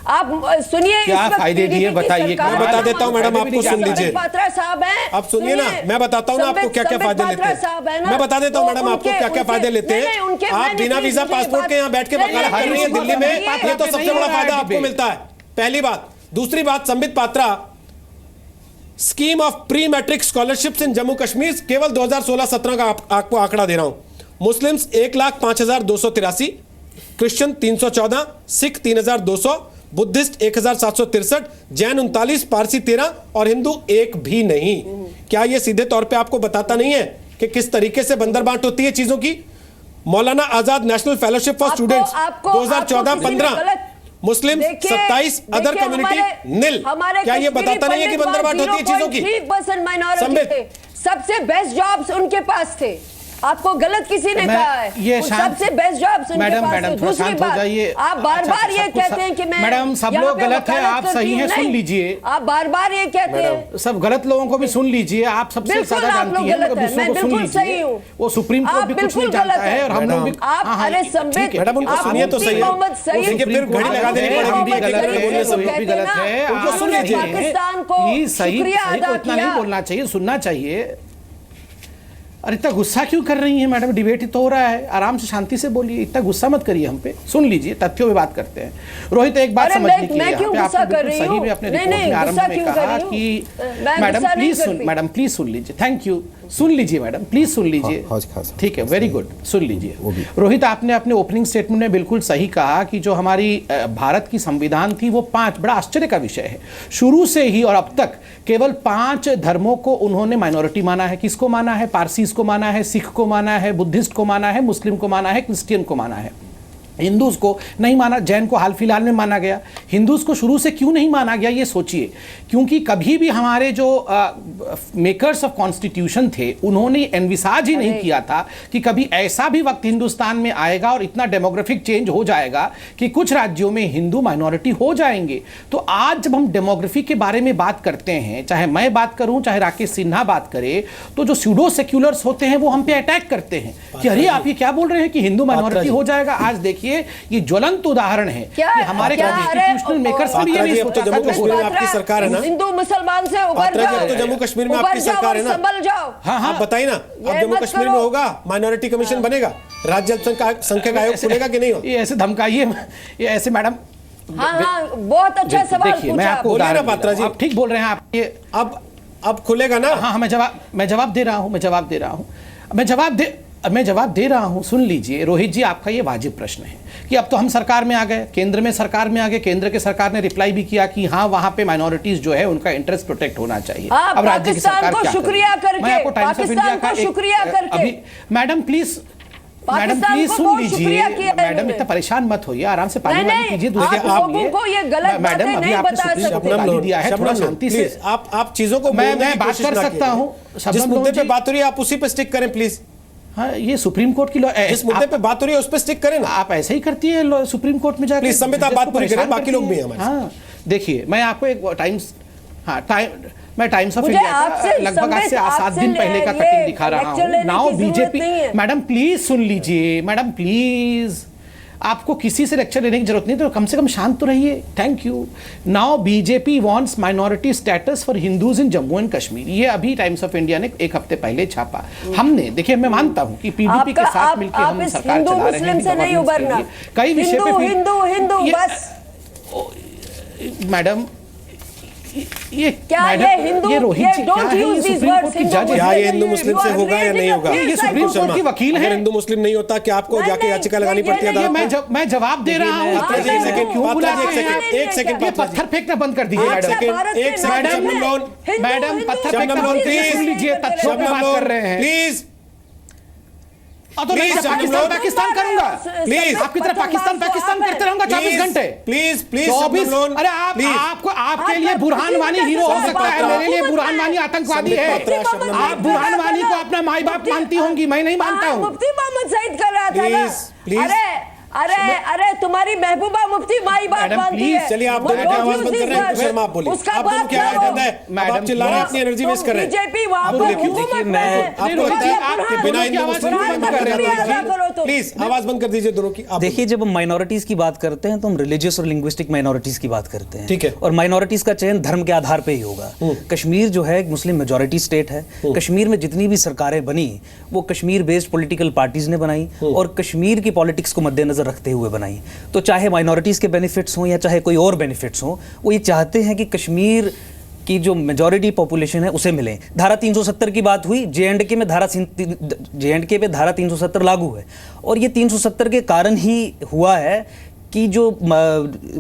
K: आप सुनिए,
L: क्या फायदे दिए बताइए।
A: मैं बता देता हूं मैडम, आपको सुन लीजिए।
K: पात्रा साहब हैं,
A: आप सुनिए ना, मैं बताता हूं ना आपको क्या क्या फायदे लेते हैं। मैं बता देता हूं मैडम आपको क्या क्या फायदे लेते हैं। आप बिना वीजा पासपोर्ट के यहाँ बैठ के वकालत कर रही हैं दिल्ली में, ये तो सबसे बड़ा फायदा आपको मिलता है, पहली बात। दूसरी बात, Sambit Patra, scheme of pre matric scholarships in Jammu Kashmir, केवल 2016-17 का आपको आंकड़ा दे रहा हूं। Muslims 1,05,283, Christian 314, Sikh 3,200, Buddhist 1,763, Jain 39, Parsi 13 और हिंदू एक भी नहीं। क्या यह सीधे तौर पे आपको बताता नहीं है कि किस तरीके से बंदरबांट होती है चीजों की? Maulana Azad national fellowship for students 2014-15, Muslim 27, other community nil. क्या ये बताता नहीं है कि बंदरबांट होती है चीजों की?
K: 3% माइनॉरिटी थे, सबसे बेस्ट जॉब्स उनके पास थे। आपको गलत किसी ने कहा है, ये सबसे बेस्ट जॉब्स उनके पास है। दूसरी बात, आप बार-बार ये कहते हैं कि मैं,
L: मैडम सब लोग गलत है, आप सही हैं, सुन लीजिए।
K: आप बार-बार ये कहते हैं,
L: सब गलत लोगों को भी सुन लीजिए। आप सबसे ज्यादा जानती हैं, दूसरों को सुन लीजिए। वो सुप्रीम कोर्ट भी कुछ नहीं जानता है और हम लोग भी।
K: आप अरे संबित,
A: मैडम उनको सुनिए तो सही है, फिर घड़ी लगा देनी पड़ेगी।
L: सब भी गलत है, उनको सुन लीजिए।
K: पाकिस्तान को
L: शुक्रिया अदा किया, नहीं बोलना चाहिए, सुनना चाहिए। और इतना गुस्सा क्यों कर रही हैं मैडम? डिबेट ही तो हो रहा है, आराम से शांति से बोलिए, इतना गुस्सा मत करिए हम पे, सुन लीजिए, तथ्यों पे बात करते हैं। रोहित एक बात समझने की है, आपने सही में अपने रिपोर्ट में आरंभ में कहा कि मैडम प्लीज सुन लीजिए, थैंक यू, सुन लीजिए मैडम, प्लीज सुन लीजिए, ठीक है, वेरी गुड, सुन लीजिए। रोहित, आपने अपने ओपनिंग स्टेटमेंट में बिल्कुल सही कहा कि जो हमारी भारत की संविधान थी वो 5, बड़ा आश्चर्य का विषय है, शुरू से ही और अब तक केवल 5 धर्मों को उन्होंने माइनॉरिटी माना है। किसको माना है? पारसीज को माना है, सिख को माना है, बुद्धिस्ट को माना है, मुस्लिम को माना है, क्रिश्चियन को माना है। हिंदूज को नहीं माना, जैन को हाल फिलहाल में माना गया। हिंदूज को शुरू से क्यों नहीं माना गया ये सोचिए, क्योंकि कभी भी हमारे जो मेकर्स ऑफ कॉन्स्टिट्यूशन थे उन्होंने एनविसाज ही नहीं किया था कि कभी ऐसा भी वक्त हिंदुस्तान में आएगा और इतना डेमोग्राफिक चेंज हो जाएगा कि कुछ राज्यों में हिंदू माइनॉरिटी हो जाएंगे। तो आज जब हम डेमोग्राफी के बारे में बात करते हैं, चाहे मैं बात करूं चाहे राकेश सिन्हा बात करे, तो जो स्यूडो सेक्युलर्स होते हैं वो हम पे अटैक करते हैं कि अरे आप ये क्या बोल रहे हैं कि हिंदू माइनॉरिटी हो जाएगा। आज देखिए ये ज्वलंत उदाहरण है कि हमारे कॉन्स्टिट्यूशनल मेकर्स ने भी ये नहीं सोचा।
A: जम्मू कश्मीर में आपकी सरकार है ना,
K: हिंदू मुसलमान से उबर जाओ,
A: तो जम्मू कश्मीर में आपकी सरकार है ना,
K: संभल जाओ।
A: हाँ बताइए ना, अब जम्मू कश्मीर में होगा माइनॉरिटी कमीशन बनेगा, राज्य अल्पसंख्यक आयोग खुलेगा कि नहीं?
L: ये ऐसे धमकाइए, ये ऐसे मैडम।
K: हाँ बहुत अच्छा सवाल पूछा।
L: मैं आपको
A: बोलिए पात्रा जी,
L: आप ठीक बोल रहे हैं। आप ये
A: अब खुलेगा ना?
L: हाँ मैं जवाब दे रहा हूँ, मैं जवाब दे रहा हूं, सुन लीजिए। रोहित जी, आपका ये वाजिब प्रश्न है कि अब तो हम सरकार में आ गए, केंद्र में सरकार में आ गए, केंद्र के सरकार ने रिप्लाई भी किया कि हाँ वहां पे माइनॉरिटीज जो है उनका इंटरेस्ट प्रोटेक्ट होना चाहिए।
K: अब राज्य की सरकार को शुक्रिया करके,
L: मैं आपको टाइम्स ऑफ इंडिया का
K: शुक्रिया करके
L: अभी madam please madam
K: Pakistan
L: please
K: को
L: सुन
K: बहुत
L: लीजिए।
K: शुक्रिया किया
L: मैडम
K: इन्होंने।
L: इतना परेशान मत होइए, आराम से पानी
K: नहीं,
L: वाली
K: नहीं,
L: कीजिए।
K: आप
L: दूसरे
K: लोगों को ये गलत
L: मैडम
K: बातें
L: अभी
K: नहीं
L: आपने
K: बता
L: सुप्रीम कोर्ट
K: सकते।
L: ने गाली दिया है, थोड़ा
A: शबनम लोन,
L: शांति से
A: प्लीज आप चीजों को
L: मैं
A: बोलने की
L: बात
A: कोशिश
L: कर
A: ना
L: सकता
A: कीजिए।
L: हूँ।
A: जिस
L: शबनम
A: मुद्दे
L: लोन
A: पे
L: जी-
A: बात हो रही है आप उसी पे स्टिक करें प्लीज।
L: हाँ, ये सुप्रीम कोर्ट की
A: जिस मुद्दे पे बात हो रही है उस पे स्टिक करें ना।
L: आप ऐसे ही करती है सुप्रीम कोर्ट में जाकर।
A: प्लीज संबित, आप बात पूरी करें, बाकी लोग भी हैं हमारे साथ।
L: हाँ, देखिए मैं आपको एक टाइम्स, हाँ मैं टाइम्स ऑफ
K: मुझे
L: इंडिया
K: आपसे
L: का लगभग आज से
K: संबित,
L: 7 दिन
K: आपसे
L: पहले का
K: ये
L: कटिंग दिखा रहा
K: लेक्चर
L: हूँ।
K: लेने
L: नाउ
K: की जरूरत
L: बीजेपी,
K: नहीं है।
L: मैडम प्लीज सुन लीजिए, मैडम प्लीज, आपको किसी से लेक्चर लेने की जरूरत नहीं, तो कम से कम शांत तो रहिए। Thank you. Now BJP wants minority status for Hindus in Jammu and Kashmir. ये अभी टाइम्स ऑफ इंडिया ने एक हफ्ते पहले छापा। हमने देखिए, मैं मानता हूं कि पीडीपी के साथ मिलकर हम
K: इस
L: सरकार
K: हिंदू
L: चला रहे
K: मुस्लिम
L: हैं,
K: से नहीं
L: गवर्नेंस के
K: उबरना।
L: लिए। कई विषय
K: हिंदू
L: पे
K: हिंदू हिंदू
L: ये-
K: बस।
L: मैडम ये
K: क्या
L: मैडम,
K: ये हिंदू,
L: ये रोहित
K: ये
L: जी
K: don't
L: क्या है,
K: use
L: ये
K: these
L: सुप्रीम
K: words,
L: कोर्ट की
K: हिंदू
L: जज है।
A: क्या ये हिंदू मुस्लिम से होगा या नहीं होगा?
L: ये सुप्रीम कोर्ट की वकील है।
A: अगर हिंदू मुस्लिम नहीं होता कि आपको
K: नहीं,
A: जाके
K: नहीं,
A: याचिका लगानी
K: ये
A: पड़ती है
K: नहीं,
A: अदालत में?
L: मैं जवाब दे रहा हूँ।
A: पात्रा जी, एक सेकंड,
L: क्यों
A: पात्रा जी,
L: बुलाते हैं?
A: एक सेकंड,
L: ये
A: पात्रा जी।
L: पत्थर फेंकना बंद कर दीजिए मैडम।
A: एक second,
L: madam,
A: Shabnam loan,
L: madam पत्थर
A: शबनम
L: फेंकना
A: लोन,
L: बंद
A: प्लीज।
L: सुन लीजिए, तथ्यों पे
A: शबनम
L: बात
A: लोन,
L: कर रहे हैं।
A: प्लीज
L: और तो मैं
A: प्लीज,
L: पाकिस्तान पाकिस्तान करूंगा।
A: प्लीज।
L: आपकी तरह पाकिस्तान करते रहूंगा 24 घंटे।
A: प्लीज प्लीज
L: 24
A: शबनम लोन,
L: अरे आप
A: प्लीज।
L: आपके लिए बुरहान वानी हीरो हो सकता है, मेरे लिए बुरहान वानी आतंकवादी है।
A: संबित पात्रा,
L: आप बुरहान वानी को अपना माई बाप मानती होंगी, मैं नहीं मानता हूँ।
K: मुफ्ती मोहम्मद सईद कर रहा था ना।
A: Please, please.
K: अरे तुम्हारी महबूबा मुफ्ती माई बाप
L: मैडम,
K: मानती
L: प्लीज,
K: है।
A: चलिए आप दोनों की आवाज बंद कर रहे हैं, शर्मा आप बोलिए।
K: उसका
A: आप दोनों
K: बाप
A: की
K: ना
A: आवाज
K: हो।
A: बंद है, अब आप चिल्ला रहे हैं, अपनी एनर्जी वेस्ट कर रहे हैं।
K: बीजेपी वहां
A: आप
K: पर
A: बोलिए,
K: हुकूमत में है।
A: आपको लगता है आपके बिना हिंदू मुस्लिम
K: बुरहान
A: की बात कर रहे
K: अदा करो
A: हैं?
K: तुम।
A: प्लीज आवाज बंद कर दीजिए दोनों की। आप
I: देखिए, जब हम माइनॉरिटीज की बात करते हैं तो हम रिलीजियस और लिंग्विस्टिक माइनॉरिटीज की बात करते हैं।
A: ठीक है।
I: और माइनॉरिटीज का चयन धर्म के आधार पे ही होगा। कश्मीर जो है एक मुस्लिम मेजॉरिटी स्टेट है। कश्मीर में जितनी भी सरकारें बनी वो कश्मीर बेस्ड पॉलिटिकल पार्टीज ने बनाई और कश्मीर की पॉलिटिक्स को मद्देनजर रखते हुए बनाई। तो चाहे माइनॉरिटीज के बेनिफिट्स हों या चाहे कोई और बेनिफिट्स हों, वो ये चाहते हैं कि कश्मीर की जो मेजॉरिटी पॉपुलेशन है उसे मिले। धारा 370 की बात हुई, जे.एंड.के में जे.एंड.के पे धारा 370 लागू है और ये 370 के कारण ही हुआ है कि जो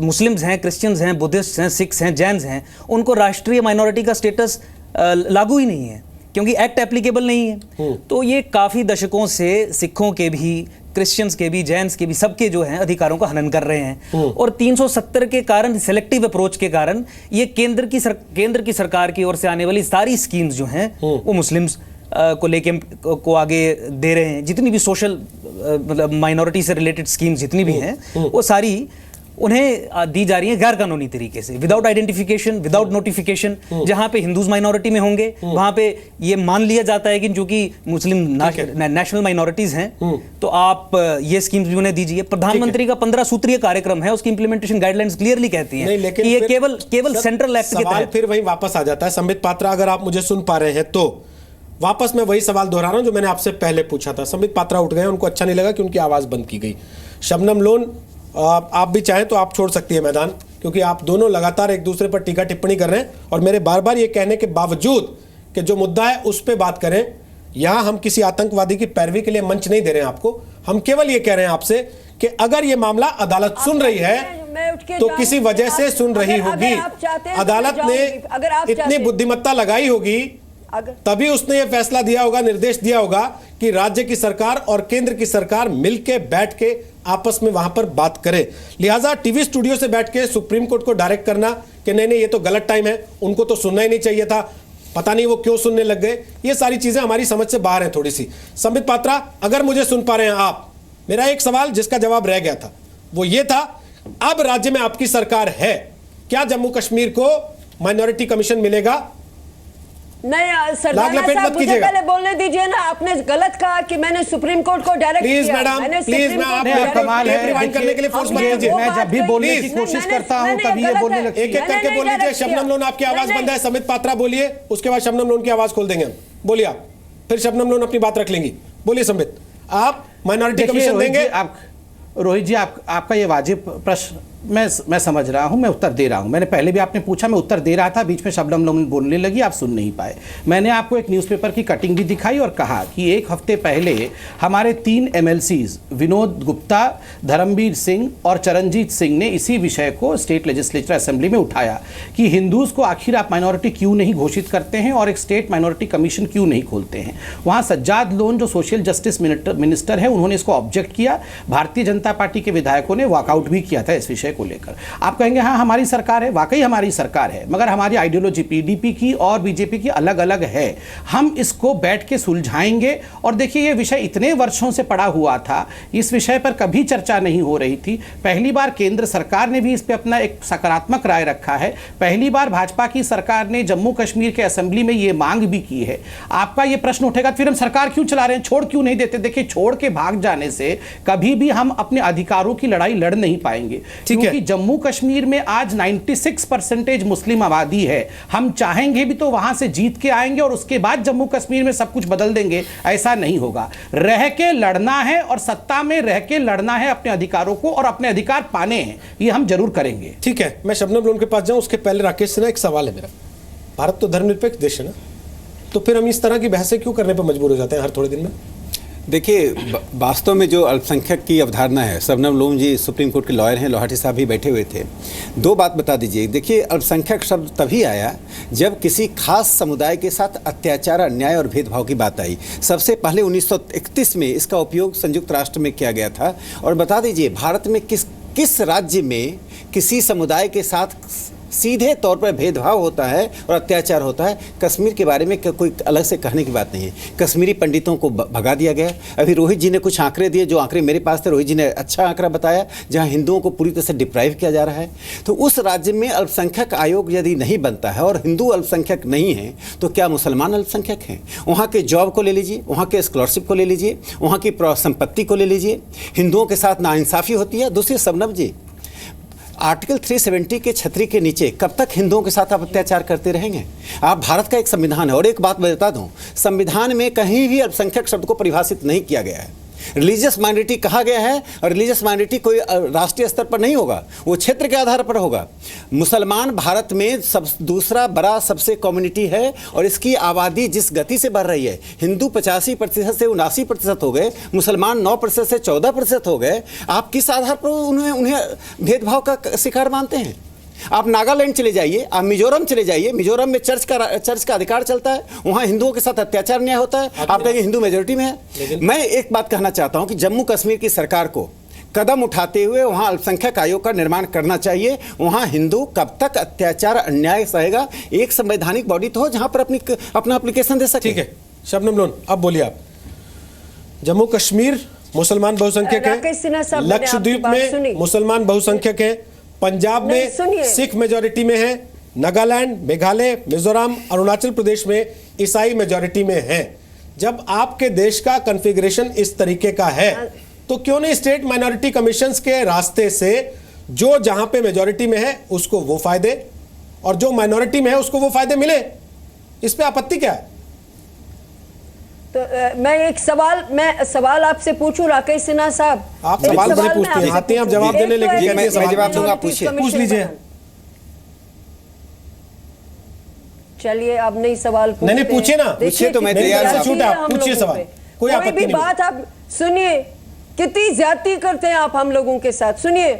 I: मुस्लिम्स हैं, क्रिश्चियंस हैं, बुद्धिस्ट हैं, सिख्स हैं, जैन्स हैं, उनको राष्ट्रीय माइनॉरिटी का स्टेटस लागू ही नहीं है क्योंकि एक्ट एप्लीकेबल नहीं है। तो ये काफ़ी दशकों से सिखों के भी, क्रिश्चियंस के भी, जैन्स के भी, सबके जो हैं अधिकारों का हनन कर रहे हैं। और 370 के कारण, सेलेक्टिव अप्रोच के कारण ये केंद्र की सरकार की ओर से आने वाली सारी स्कीम्स जो हैं वो मुस्लिम्स को लेके को आगे दे रहे हैं। जितनी भी सोशल मतलब माइनॉरिटी से रिलेटेड स्कीम्स जितनी भी हैं वो सारी उन्हें दी जा रही है गैर कानूनी तरीके से, विदाउट आइडेंटिफिकेशन, विदाउट नोटिफिकेशन। जहां पे हिंदूज माइनॉरिटी में होंगे वहां पे ये मान लिया जाता है कि चूंकि मुस्लिम नेशनल माइनॉरिटीज हैं तो आप ये स्कीम्स भी उन्हें दीजिए। प्रधानमंत्री का 15 सूत्रीय कार्यक्रम है, उसकी इंप्लीमेंटेशन गाइडलाइंस क्लियरली कहती है कि ये केवल सेंट्रल एक्ट के तहत।
A: फिर वही वापस आ जाता है। संबित पात्रा, अगर आप मुझे सुन पा रहे हैं तो वापस मैं वही सवाल दोहरा रहा हूं जो मैंने आपसे पहले पूछा था। संबित पात्रा उठ गए, उनको अच्छा नहीं लगा कि उनकी आवाज बंद की गई। शबनम लोन, आप भी चाहें तो आप छोड़ सकती है मैदान, क्योंकि आप दोनों लगातार एक दूसरे पर टीका टिप्पणी कर रहे हैं और मेरे बार बार ये कहने के बावजूद कि जो मुद्दा है उस पर बात करें। यहां हम किसी आतंकवादी की पैरवी के लिए मंच नहीं दे रहे हैं आपको, हम केवल ये कह रहे हैं आपसे कि अगर ये मामला अदालत सुन रही है तो किसी वजह से सुन रही होगी। अदालत ने इतनी बुद्धिमत्ता लगाई होगी तभी उसने ये फैसला दिया होगा, निर्देश दिया होगा कि राज्य की सरकार और केंद्र की सरकार मिलके बैठ के आपस में वहां पर बात करे। लिहाजा टीवी स्टूडियो से बैठ के सुप्रीम कोर्ट को डायरेक्ट करना कि नहीं ये तो गलत टाइम है, उनको तो सुनना ही नहीं चाहिए था, पता नहीं वो क्यों सुनने लग गए, ये सारी चीजें हमारी समझ से बाहर हैं थोड़ी सी। संबित पात्रा, अगर मुझे सुन पा रहे हैं आप, मेरा एक सवाल जिसका जवाब रह गया था वो ये था, अब राज्य में आपकी सरकार है, क्या जम्मू कश्मीर को माइनॉरिटी कमीशन मिलेगा?
K: नहीं सरदाना साहब, मुझे पहले बोलने दीजिए ना। आपने गलत कहा कि मैंने सुप्रीम कोर्ट को डायरेक्ट
A: प्लीज
K: किया।
A: मैडम, प्लीज, मैं आप
L: कमाल है,
A: रिवाइंड करने के लिए फोर्स मत कीजिए।
L: मैं जब भी बोलने की कोशिश करता हूं तभी ये बोलने लगती है।
A: एक एक करके बोल लीजिए। शबनम लोन, आपकी आवाज बंद है। संबित पात्रा बोलिए, उसके बाद शबनम लोन की आवाज खोल देंगे हम। बोलिए आप, फिर शबनम लोन अपनी बात रख लेंगी। बोलिए संबित, आप माइनॉरिटी कमीशन देंगे?
L: रोहित जी, आपका ये वाजिब प्रश्न मैं समझ रहा हूं, मैं उत्तर दे रहा हूं। मैंने पहले भी आपने पूछा, मैं उत्तर दे रहा था, बीच में शबनम लोग बोलने लगी, आप सुन नहीं पाए। मैंने आपको एक न्यूज़पेपर की कटिंग भी दिखाई और कहा कि एक हफ्ते पहले हमारे 3 MLCs विनोद गुप्ता, धर्मवीर सिंह और चरणजीत सिंह ने इसी विषय को स्टेट लेजिस्लेचर असेंबली में उठाया कि हिंदूज को आखिर आप माइनॉरिटी क्यों नहीं घोषित करते हैं और एक स्टेट माइनॉरिटी कमीशन क्यों नहीं खोलते हैं। वहाँ सज्जाद लोन जो सोशल जस्टिस मिनिस्टर है, उन्होंने इसको ऑब्जेक्ट किया। भारतीय जनता पार्टी के विधायकों ने वॉकआउट भी किया था इस विषय को लेकर। आप कहेंगे हाँ हमारी सरकार है, वाकई हमारी सरकार है, मगर हमारी आइडियोलॉजी पीडीपी की और बीजेपी की अलग अलग है। हम इसको बैठ के सुलझाएंगे। और देखिए ये विषय इतने वर्षों से पड़ा हुआ था, इस विषय पर कभी चर्चा नहीं हो रही थी। पहली बार केंद्र सरकार ने भी इस पर अपना एक सकारात्मक राय रखा है। पहली बार भाजपा की सरकार ने जम्मू कश्मीर के असेंबली में ये मांग भी की है। आपका ये प्रश्न उठेगा फिर हम सरकार क्यों चला रहे हैं, छोड़ क्यों नहीं देते। देखिए छोड़ के भाग जाने से कभी भी हम अपने अधिकारों की लड़ाई लड़ नहीं पाएंगे, क्योंकि जम्मू कश्मीर में आज 96% मुस्लिम आबादी है। हम चाहेंगे भी तो वहां से जीत के आएंगे और उसके बाद जम्मू कश्मीर में सब कुछ बदल देंगे, ऐसा नहीं होगा। रह के लड़ना है और सत्ता में रह के लड़ना है अपने अधिकारों को, और अपने अधिकार पाने हैं, ये हम जरूर करेंगे।
A: ठीक है, मैं शबनम लोन के पास जाऊं उसके पहले राकेश सिन्हा, एक सवाल है मेरा। भारत तो धर्मनिरपेक्ष देश है ना, तो फिर हम इस तरह की बहसें क्यों करने पर मजबूर हो जाते हैं हर थोड़े दिन में?
M: देखिए वास्तव में जो अल्पसंख्यक की अवधारणा है, शबनम लोन जी सुप्रीम कोर्ट के लॉयर हैं, लोहाटी साहब भी बैठे हुए थे। 2 बात बता दीजिए। देखिए अल्पसंख्यक शब्द तभी आया जब किसी खास समुदाय के साथ अत्याचार, अन्याय और भेदभाव की बात आई। सबसे पहले 1931 में इसका उपयोग संयुक्त राष्ट्र में किया गया था। और बता दीजिए भारत में किस राज्य में किसी समुदाय के साथ सीधे तौर पर भेदभाव होता है और अत्याचार होता है। कश्मीर के बारे में कोई अलग से कहने की बात नहीं है। कश्मीरी पंडितों को भगा दिया गया। अभी रोहित जी ने कुछ आंकड़े दिए, जो आंकड़े मेरे पास थे, रोहित जी ने अच्छा आंकड़ा बताया, जहां हिंदुओं को पूरी तरह से डिप्राइव किया जा रहा है। तो उस राज्य में अल्पसंख्यक आयोग यदि नहीं बनता है और हिंदू अल्पसंख्यक नहीं है, तो क्या मुसलमान अल्पसंख्यक हैं? वहाँ के जॉब को ले लीजिए, वहाँ के स्कॉलरशिप को ले लीजिए, वहाँ की संपत्ति को ले लीजिए। हिंदुओं के साथ नाइंसाफ़ी होती है। दूसरी शबनम जी, आर्टिकल 370 के छतरी के नीचे कब तक हिंदुओं के साथ आप अत्याचार करते रहेंगे? आप भारत का एक संविधान है। और एक बात मैं बता दूं, संविधान में कहीं भी अल्पसंख्यक शब्द को परिभाषित नहीं किया गया है। रिलीजियस माइनॉरिटी कहा गया है, और रिलीजियस माइनॉरिटी कोई राष्ट्रीय स्तर पर नहीं होगा, वो क्षेत्र के आधार पर होगा। मुसलमान भारत में दूसरा बड़ा सबसे कम्युनिटी है, और इसकी आबादी जिस गति से बढ़ रही है, हिंदू 85% से 79% हो गए, मुसलमान 9% से 14% हो गए। आप किस आधार पर उन्हें भेदभाव का शिकार मानते हैं? आप नागालैंड चले जाइए, आप मिजोरम चले जाइए, मिजोरम में चर्च का अधिकार चलता है, वहाँ हिंदुओं के साथ अत्याचार न्याय होता है। आप कहेंगे हिंदू मेजोरिटी में है। मैं एक बात कहना चाहता हूँ कि जम्मू कश्मीर की सरकार को कदम उठाते हुए वहाँ अल्पसंख्यक आयोग का निर्माण करना चाहिए। वहाँ हिंदू कब तक अत्याचार अन्याय सहेगा? एक संवैधानिक बॉडी तो हो जहाँ पर अपना एप्लीकेशन दे सके।
A: ठीक है शबनम लोन, अब बोलिए आप। जम्मू कश्मीर मुसलमान बहुसंख्यक है, लक्षद्वीप में मुसलमान बहुसंख्यक है, पंजाब में सिख मेजॉरिटी में है, नागालैंड, मेघालय, मिजोरम, अरुणाचल प्रदेश में ईसाई मेजॉरिटी में है। जब आपके देश का कॉन्फ़िगरेशन इस तरीके का है, तो क्यों नहीं स्टेट माइनॉरिटी कमीशंस के रास्ते से जो जहां पे मेजॉरिटी में है उसको वो फायदे, और जो माइनॉरिटी में है उसको वो फायदे मिले? इस पे आपत्ति क्या है?
K: तो मैं एक सवाल आपसे पूछूं राकेश सिन्हा साहब।
A: आप सवाल मुझे पूछते हैं, आते हैं आप जवाब देने, लेकिन
M: मैं जवाब दूंगा,
A: पूछ लीजिए।
K: चलिए आप नहीं सवाल पूछते।
A: नहीं पूछिए ना,
M: पूछिए तो मैं तैयार हूं।
A: आप पूछिए सवाल, कोई आपत्ति नहीं।
K: बात आप सुनिए, कितनी ज्यादती करते हैं आप हम लोगों के साथ। सुनिए,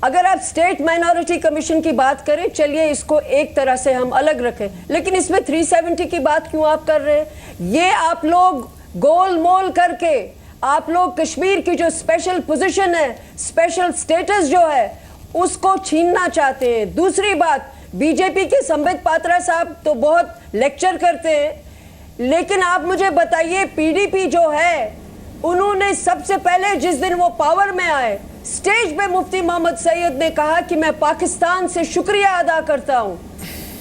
K: अगर आप स्टेट माइनॉरिटी कमीशन की बात करें, चलिए इसको एक तरह से हम अलग रखें, लेकिन इसमें 370 की बात क्यों आप कर रहे हैं? ये आप लोग गोल मोल करके, आप लोग कश्मीर की जो स्पेशल पोजीशन है, स्पेशल स्टेटस जो है, उसको छीनना चाहते हैं। दूसरी बात, बीजेपी के संबित पात्रा साहब तो बहुत लेक्चर करते हैं, लेकिन आप मुझे बताइए, पीडीपी जो है, उन्होंने सबसे पहले जिस दिन वो पावर में आए, स्टेज पे मुफ्ती मोहम्मद सैयद ने कहा कि मैं पाकिस्तान से शुक्रिया अदा करता हूं।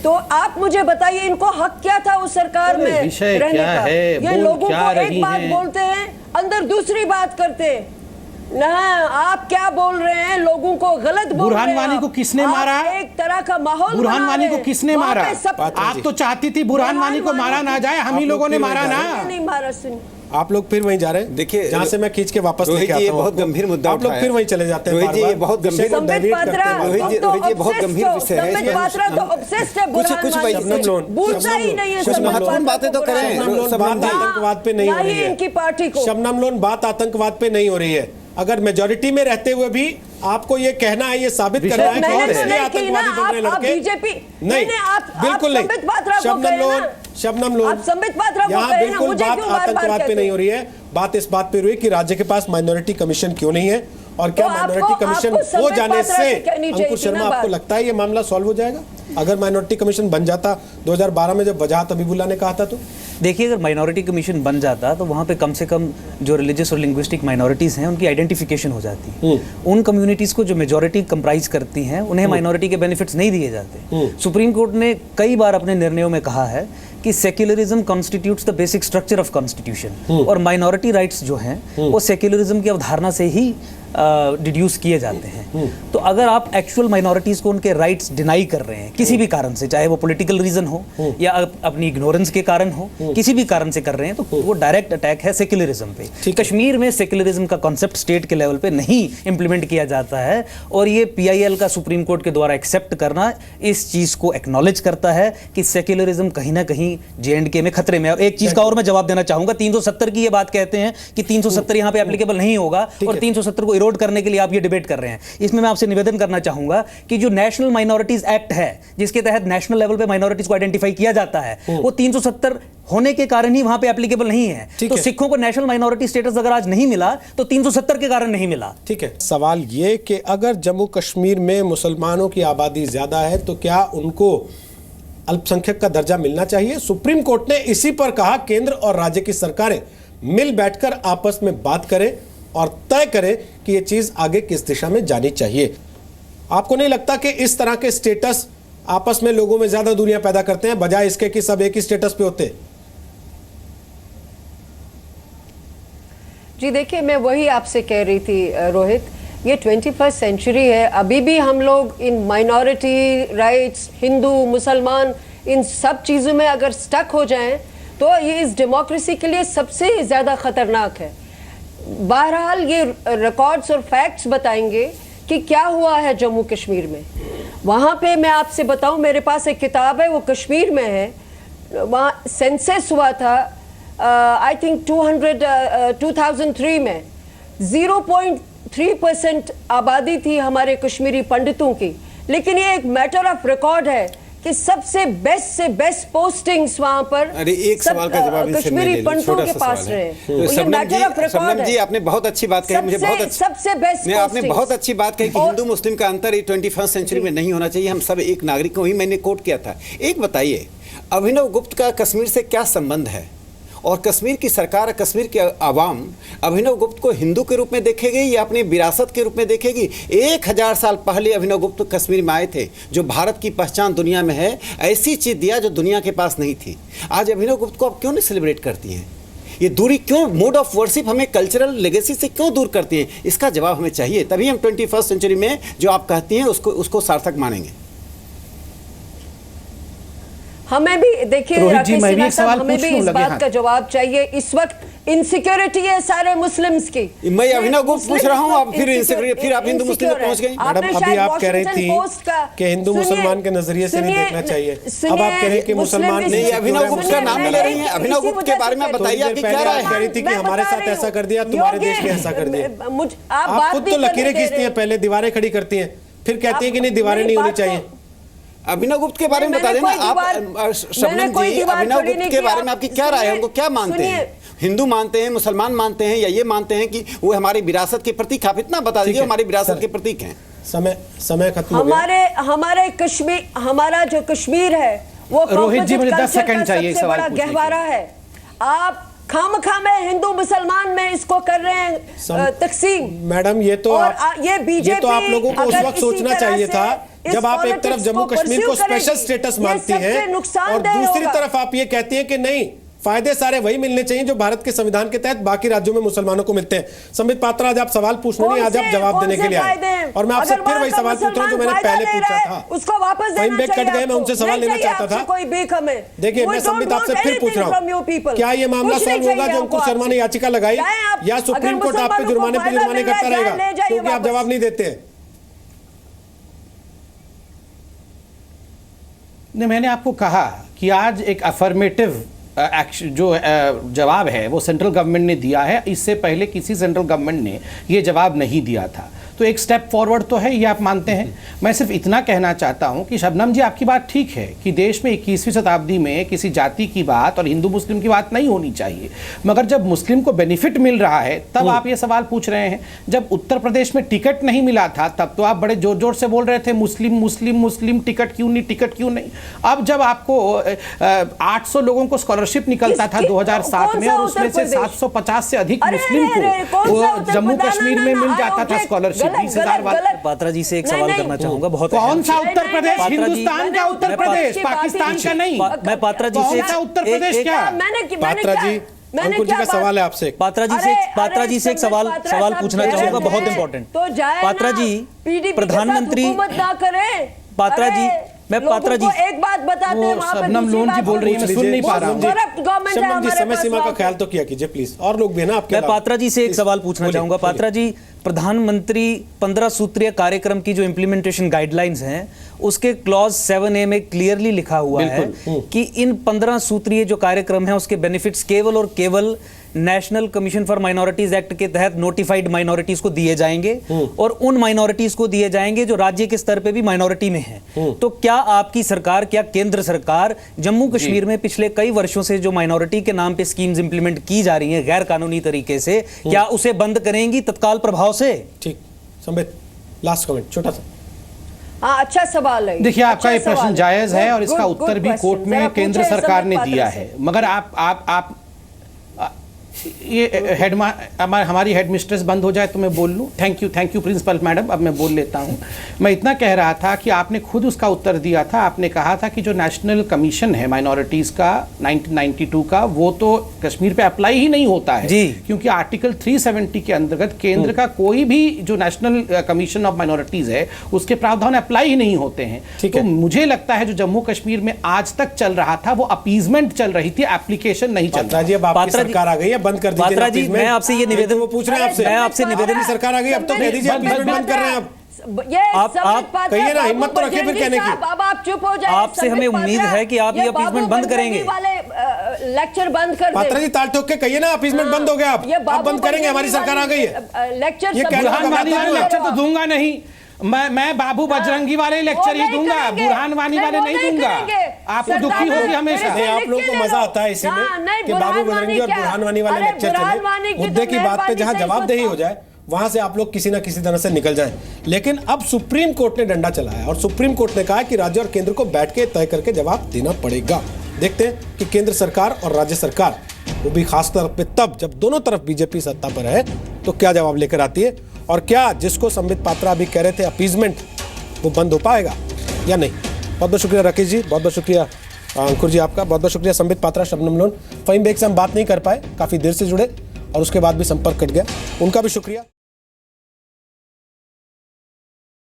K: तो आप मुझे बताइए, इनको हक क्या था उस सरकार में रहने का? ये लोगों को एक बात बोलते हैं, अंदर दूसरी बात करते हैं ना। आप क्या बोल रहे हैं? लोगों को गलत बोल रहे हैं।
L: बुरहान वानी को किसने मारा?
K: एक तरह का माहौल,
L: बुरहान वानी को किसने मारा? आप तो चाहती थी बुरहान वानी को मारा ना जाए, हम ही लोगों ने मारा ना।
K: नहीं मारा। सुन,
A: आप लोग फिर वहीं जा रहे हैं।
M: देखिए,
A: जहां से मैं खींच के वापस
M: रोहित
A: लेके
M: जी, ये
A: आता हूं
M: बहुत
A: आपको।
M: गंभीर मुद्दा
A: आप लोग
M: उठाया।
A: फिर वहीं चले जाते हैं।
M: रोहित जी, ये
A: बार-बार।
M: बहुत गंभीर
A: विषय को divert करते हैं।
M: रोहित जी, ये बहुत गंभीर विषय है।
K: संबित पात्रा तो obsessed है बुरहान
M: कुछ
K: वानी
A: शबनम
K: से।
A: लोन,
K: भूलता ही नहीं है
M: कुछ
K: संबित
M: महत्वपूर्ण
K: पात्रा
M: बातें तो
K: को
M: करें।
K: बुरहान।
A: शबनम लोन बात आतंकवाद पे नहीं हो रही है।
K: इनकी पार्टी को
A: शबनम लोन बात आतंकवाद पे नहीं हो रही है। अगर मेजॉरिटी में रहते हुए भी आपको ये कहना है, ये साबित करना है कि
K: मैंने
A: और
K: तो
A: इसलिए
K: नहीं की ना,
A: आतंकवादी बन रहे
K: आप
A: लड़के
K: बीजेपी
A: नहीं, बिल्कुल नहीं।
K: संबित पात्रा को
A: शबनम
K: कहे
A: लोन,
K: ना।
A: शबनम लोन,
K: आप संबित पात्रा को
A: यहाँ
K: कहे ना,
A: बिल्कुल
K: मुझे
A: बात
K: क्यों बार-बार
A: आतंकवाद पे
K: कहते
A: नहीं हो रही है। बात इस बात पे हुई कि राज्य के पास माइनॉरिटी कमीशन क्यों नहीं है और क्या
K: तो
A: माइनॉरिटी कमीशन
K: आपको
A: हो
K: संबित
A: जाने
K: पात्रा
A: से
K: से कहनी चाहिए
A: अंकुर
K: थी
A: शर्मा
K: ना
A: आपको
K: बात।
A: लगता है ये मामला सॉल्व हो जाएगा? अगर माइनॉरिटी कमीशन बन जाता 2012 में जब वजाहत हबीबुल्लाह ने कहा था तो
I: देखिए, अगर माइनॉरिटी कमीशन बन जाता तो वहाँ पे कम से कम जो रिलीजियस और लिंग्विस्टिक माइनॉरिटीज़ हैं उनकी आइडेंटिफिकेशन हो जाती। उन कम्युनिटीज़ को जो मेजॉरिटी कंप्राइज करती हैं उन्हें माइनॉरिटी के बेनिफिट्स नहीं दिए जाते। सुप्रीम कोर्ट ने कई बार अपने निर्णयों में कहा है कि secularism constitutes the basic structure of constitution, और माइनॉरिटी राइट्स जो हैं वो सेक्युलरिज्म की अवधारणा से ही डिड्यूस किए जाते हैं। तो अगर आप एक्चुअल माइनॉरिटीज़ को उनके राइट्स डिनाई कर रहे हैं किसी भी कारण से, चाहे वो पॉलिटिकल रीजन हो या अपनी इग्नोरेंस के कारण हो, किसी भी कारण से कर रहे हैं, तो वो डायरेक्ट अटैक है सेक्युलरिज्म पे। कश्मीर में सेक्युलरिज्म का कॉन्सेप्ट स्टेट के लेवल पे नहीं इंप्लीमेंट किया जाता है, और ये PIL का सुप्रीम कोर्ट के द्वारा एक्सेप्ट करना इस चीज़ को एक्नॉलेज करता है कि सेक्युलरिज्म कहीं ना कहीं J&K में खतरे में। और एक चीज़ का और मैं जवाब देना चाहूँगा, 370 की ये बात कहते हैं कि 370 यहाँ पे एप्लीकेबल नहीं होगा और 370 को इरोड करने के लिए आप ये डिबेट कर रहे हैं। इसमें मैं आपसे निवेदन करना चाहूंगा कि जो नेशनल माइनॉरिटीज एक्ट है, जिसके तहत नेशनल लेवल पे माइनॉरिटीज को आइडेंटिफाई किया जाता है, वो 370 होने के कारण ही वहां पे एप्लीकेबल नहीं है। तो सिखों को नेशनल माइनॉरिटी स्टेटस अगर आज नहीं मिला तो 370 के कारण नहीं मिला।
A: ठीक है, सवाल ये कि अगर जम्मू कश्मीर में मुसलमानों की आबादी ज्यादा है तो क्या उनको अल्पसंख्यक का दर्जा मिलना चाहिए? सुप्रीम कोर्ट ने इसी पर कहा केंद्र और राज्य की सरकारें मिल बैठकर आपस में बात करें और तय करें कि यह चीज आगे किस दिशा में जानी चाहिए। आपको नहीं लगता कि इस तरह के स्टेटस आपस में लोगों में ज्यादा दूरियां पैदा करते हैं, बजाय इसके कि सब एक ही स्टेटस पे होते?
K: जी देखिए, मैं वही आपसे कह रही थी रोहित, ये 21st सेंचुरी है, अभी भी हम लोग इन माइनॉरिटी राइट्स, हिंदू मुसलमान, इन सब चीज़ों में अगर स्टक हो जाएं तो ये इस डेमोक्रेसी के लिए सबसे ज़्यादा ख़तरनाक है। बहरहाल ये रिकॉर्ड्स और फैक्ट्स बताएंगे कि क्या हुआ है जम्मू कश्मीर में। वहाँ पे मैं आपसे बताऊँ, मेरे पास एक किताब है, वो कश्मीर में है, वहाँ सेंसस हुआ था आई थिंक 2003 में 0.3% आबादी थी हमारे कश्मीरी पंडितों की, लेकिन ये एक मैटर ऑफ रिकॉर्ड है कि सबसे बेस्ट से बेस्ट पोस्टिंग्स वहां पर
M: अरे एक सवाल का जवाब
K: कश्मीरी पंडितों के पास रहे।
M: शबनम जी, आपने बहुत अच्छी बात कही, मुझे बहुत अच्छी,
K: सबसे बेस्ट
M: आपने बहुत अच्छी बात कही कि हिंदू मुस्लिम का अंतर 21st सेंचुरी में नहीं होना चाहिए, हम सब एक नागरिक को ही मैंने कोट किया था। एक बताइए, अभिनव गुप्त का कश्मीर से क्या संबंध है, और कश्मीर की सरकार, कश्मीर के आवाम अभिनव गुप्त को हिंदू के रूप में देखेगी या अपनी विरासत के रूप में देखेगी? 1000 साल पहले अभिनव गुप्त कश्मीर में आए थे, जो भारत की पहचान दुनिया में है, ऐसी चीज़ दिया जो दुनिया के पास नहीं थी। आज अभिनव गुप्त को आप क्यों नहीं सेलिब्रेट करती हैं? ये दूरी क्यों, मोड ऑफ वर्शिप हमें कल्चरल लेगेसी से क्यों दूर करती हैं? इसका जवाब हमें चाहिए, तभी हम 21st सेंचुरी में जो आप कहती हैं उसको सार्थक मानेंगे।
K: हमें भी देखिए,
L: रोहित जी, मैं भी एक सवाल
K: हमें भी इस बात का जवाब चाहिए। इस वक्त इनसिक्योरिटी है सारे मुस्लिम्स की।
M: मैं अभिनव गुप्त पूछ रहा हूं, आप फिर आप हिंदू मुस्लिम में पहुंच गए।
A: मैडम, अभी आप कह रही थी कि हिंदू मुसलमान के नजरिए से नहीं देखना चाहिए, अब आप कह रहे हैं कि मुसलमान
M: नहीं। अभिनव गुप्त का नाम ले रही हैं, अभिनव गुप्त के बारे में बताइए, आपकी क्या राय
A: कह रही थी कि हमारे साथ ऐसा कर दिया, तुम्हारे देश में ऐसा कर दिया। आप खुद तो लकीरें खींचती हैं, पहले दीवारें खड़ी करती हैं, फिर कहती हैं कि नहीं दीवारें नहीं होनी चाहिए।
M: अभिनव गुप्त के बारे में बता देना आप शबनम जी, अभिनव गुप्त के बारे में आपकी क्या राय है? उनको क्या मानते हैं? हिंदू मानते हैं, मुसलमान मानते हैं, या ये मानते हैं कि वो हमारी विरासत के प्रतीक? आप इतना बता दीजिए, हमारी विरासत के प्रतीक हैं।
A: समय खत्म हो गया।
K: हमारे कश्मीर, हमारा जो कश्मीर है वो
L: रोहित जी, मुझे 10 सेकंड चाहिए
K: सवाल पूछने के लिए। गहवारा है, आप खामखा में हिंदू मुसलमान में इसको कर रहे हैं तकसीम।
A: मैडम, ये तो आप लोगों को उस वक्त सोचना चाहिए था जब आप एक तरफ जम्मू कश्मीर को स्पेशल स्टेटस मानती हैं और दूसरी तरफ आप ये कहती हैं कि नहीं, फायदे सारे वही मिलने चाहिए जो भारत के संविधान के तहत बाकी राज्यों में मुसलमानों को मिलते हैं। संबित पात्रा, आज आप सवाल पूछने नहीं, आज आप जवाब देने के लिए आए और मैं आपसे फिर वही सवाल पूछ रहा हूं जो मैंने पहले पूछा था।
K: उसको वापस देना
A: चाहिए। कट गए, मैं उनसे सवाल लेना चाहता था।
K: कोई भीख हमें।
A: देखिए, मैं संबित आपसे फिर पूछ रहा हूं, क्या ये मामला सॉल्व होगा जो अंकुश शर्मा ने याचिका लगाई, या सुप्रीम कोर्ट आप पे जुर्माने करता रहेगा क्योंकि आप जवाब नहीं देते हैं?
L: नहीं, मैंने आपको कहा कि आज एक अफर्मेटिव एक्शन जो जवाब है वो सेंट्रल गवर्नमेंट ने दिया है। इससे पहले किसी सेंट्रल गवर्नमेंट ने ये जवाब नहीं दिया था, तो एक स्टेप फॉरवर्ड तो है, ये आप मानते हैं। मैं सिर्फ इतना कहना चाहता हूं कि शबनम जी, आपकी बात ठीक है कि देश में 21वीं शताब्दी में किसी जाति की बात और हिंदू मुस्लिम की बात नहीं होनी चाहिए, मगर जब मुस्लिम को बेनिफिट मिल रहा है तब आप ये सवाल पूछ रहे हैं। जब उत्तर प्रदेश में टिकट नहीं मिला था तब तो आप बड़े जोर जोर से बोल रहे थे मुस्लिम मुस्लिम मुस्लिम, टिकट क्यों नहीं, टिकट क्यों नहीं। अब जब आपको 800 लोगों को स्कॉलरशिप निकलता था 2007 में और उसमें से 750 से अधिक मुस्लिम को जम्मू कश्मीर में मिल जाता था स्कॉलरशिप 20,000 वाला।
I: पात्रा जी से एक सवाल करना चाहूंगा, बहुत
L: कौन सा उत्तर प्रदेश? हिंदुस्तान का उत्तर प्रदेश, पाकिस्तान का नहीं।
I: मैं पात्रा जी से
L: उत्तर प्रदेश क्या?
A: पात्रा जी, अंकुर जी का सवाल है आपसे।
I: पात्रा जी से एक सवाल पूछना चाहूंगा, बहुत इंपॉर्टेंट। पात्रा जी, प्रधानमंत्री पात्रा जी, मैं पात्रा जी
K: एक बात बताते हैं,
L: शबनम लोन जी बोल रही है, मैं सुन नहीं पा रहा हूं।
A: शबनम जी, समय सीमा का ख्याल तो किया कीजिए प्लीज, और लोग भी है ना आपके।
I: मैं पात्रा जी से एक सवाल पूछना चाहूंगा। पात्रा जी, प्रधानमंत्री 15 सूत्रीय कार्यक्रम की जो इम्प्लीमेंटेशन गाइडलाइंस हैं उसके क्लॉज 7A में क्लियरली लिखा हुआ है कि इन 15 सूत्रीय जो कार्यक्रम हैं उसके बेनिफिट्स केवल और केवल national commission for minorities act के तहत नोटिफाइड माइनॉरिटीज को दिए जाएंगे और उन माइनॉरिटीज को दिए जाएंगे जो राज्य के स्तर पे भी माइनॉरिटी में हैं। तो क्या आपकी सरकार, क्या केंद्र सरकार जम्मू कश्मीर में पिछले कई वर्षों से जो माइनॉरिटी के नाम पे स्कीम्स इंप्लीमेंट की जा रही हैं गैर कानूनी तरीके से, क्या उसे बंद करेंगी तत्काल प्रभाव से?
A: ठीक, संबित लास्ट कमेंट छोटा सा।
K: हाँ, अच्छा सवाल है।
L: देखिए, आपका ये प्रश्न जायज है और इसका उत्तर भी कोर्ट में केंद्र सरकार ने दिया है, मगर आप ये हमारी हेड मिस्ट्रेस बंद हो जाए तो मैं बोल लूँ। थैंक यू प्रिंसिपल मैडम, अब मैं बोल लेता हूँ। मैं इतना कह रहा था कि आपने खुद उसका उत्तर दिया था। आपने कहा था कि जो नेशनल कमीशन है माइनॉरिटीज़ का 1992 का, वो तो कश्मीर पे अप्लाई ही नहीं होता है जी, क्योंकि आर्टिकल 370 के अंतर्गत केंद्र का कोई भी जो नेशनल कमीशन ऑफ माइनॉरिटीज़ है उसके प्रावधान अप्लाई ही नहीं होते हैं। तो मुझे लगता है जो जम्मू कश्मीर में आज तक चल रहा था वो अपीजमेंट चल रही थी, एप्लीकेशन नहीं चल रही।
A: सरकार आ गई है, बंद कर दीजिए।
I: पात्रा जी, मैं आपसे ये निवेदन,
A: वो पूछ रहे हैं आपसे,
I: मैं आपसे निवेदन,
A: सरकार आ गई अब तो कह दीजिए बंद कर रहे हैं आप।
K: आप
A: कहिए ना, हिम्मत तो रखिए फिर कहने की।
K: अब आप चुप हो जाए।
I: आपसे हमें उम्मीद है कि आप ये अपीजमेंट बंद करेंगे।
K: लेक्चर बंद कर दे।
A: पात्रा जी, ताल ठोक के कहिए ना, अपीजमेंट बंद हो गया, आप बंद करेंगे, हमारी सरकार आ गई है।
K: लेक्चर
L: बुरहान वानी वाले लेक्चर तो दूंगा नहीं मैं बाबू बजरंगी वाले लेक्चर ही दूंगा, बुरहान वानी वाले नहीं दूंगा। आप दुखी होगी हमेशा।
A: आप लोगों को मजा आता है इसी में कि बाबू बजरंगी और बुरहान वानी वाले लेक्चर चले, मुद्दे की बात पे जहां जवाबदेही हो जाए वहां से आप लोग किसी ना किसी तरह से निकल जाएं। लेकिन अब सुप्रीम कोर्ट ने डंडा चलाया और सुप्रीम कोर्ट ने कहा कि राज्य और केंद्र को बैठ के तय करके जवाब देना पड़ेगा। देखते हैं कि केंद्र सरकार और राज्य सरकार, वो भी खासतौर पे तब जब दोनों तरफ बीजेपी सत्ता पर है, तो क्या जवाब लेकर आती है और क्या जिसको संबित पात्रा अभी कह रहे थे अपीजमेंट, वो बंद हो पाएगा या नहीं। बहुत बहुत शुक्रिया राकेश जी, बहुत बहुत शुक्रिया अंकुर जी आपका, बहुत बहुत शुक्रिया संबित पात्रा, शबनम लोन। फहीम बेग से हम बात नहीं कर पाए, काफ़ी देर से जुड़े और उसके बाद भी संपर्क कट गया, उनका भी शुक्रिया।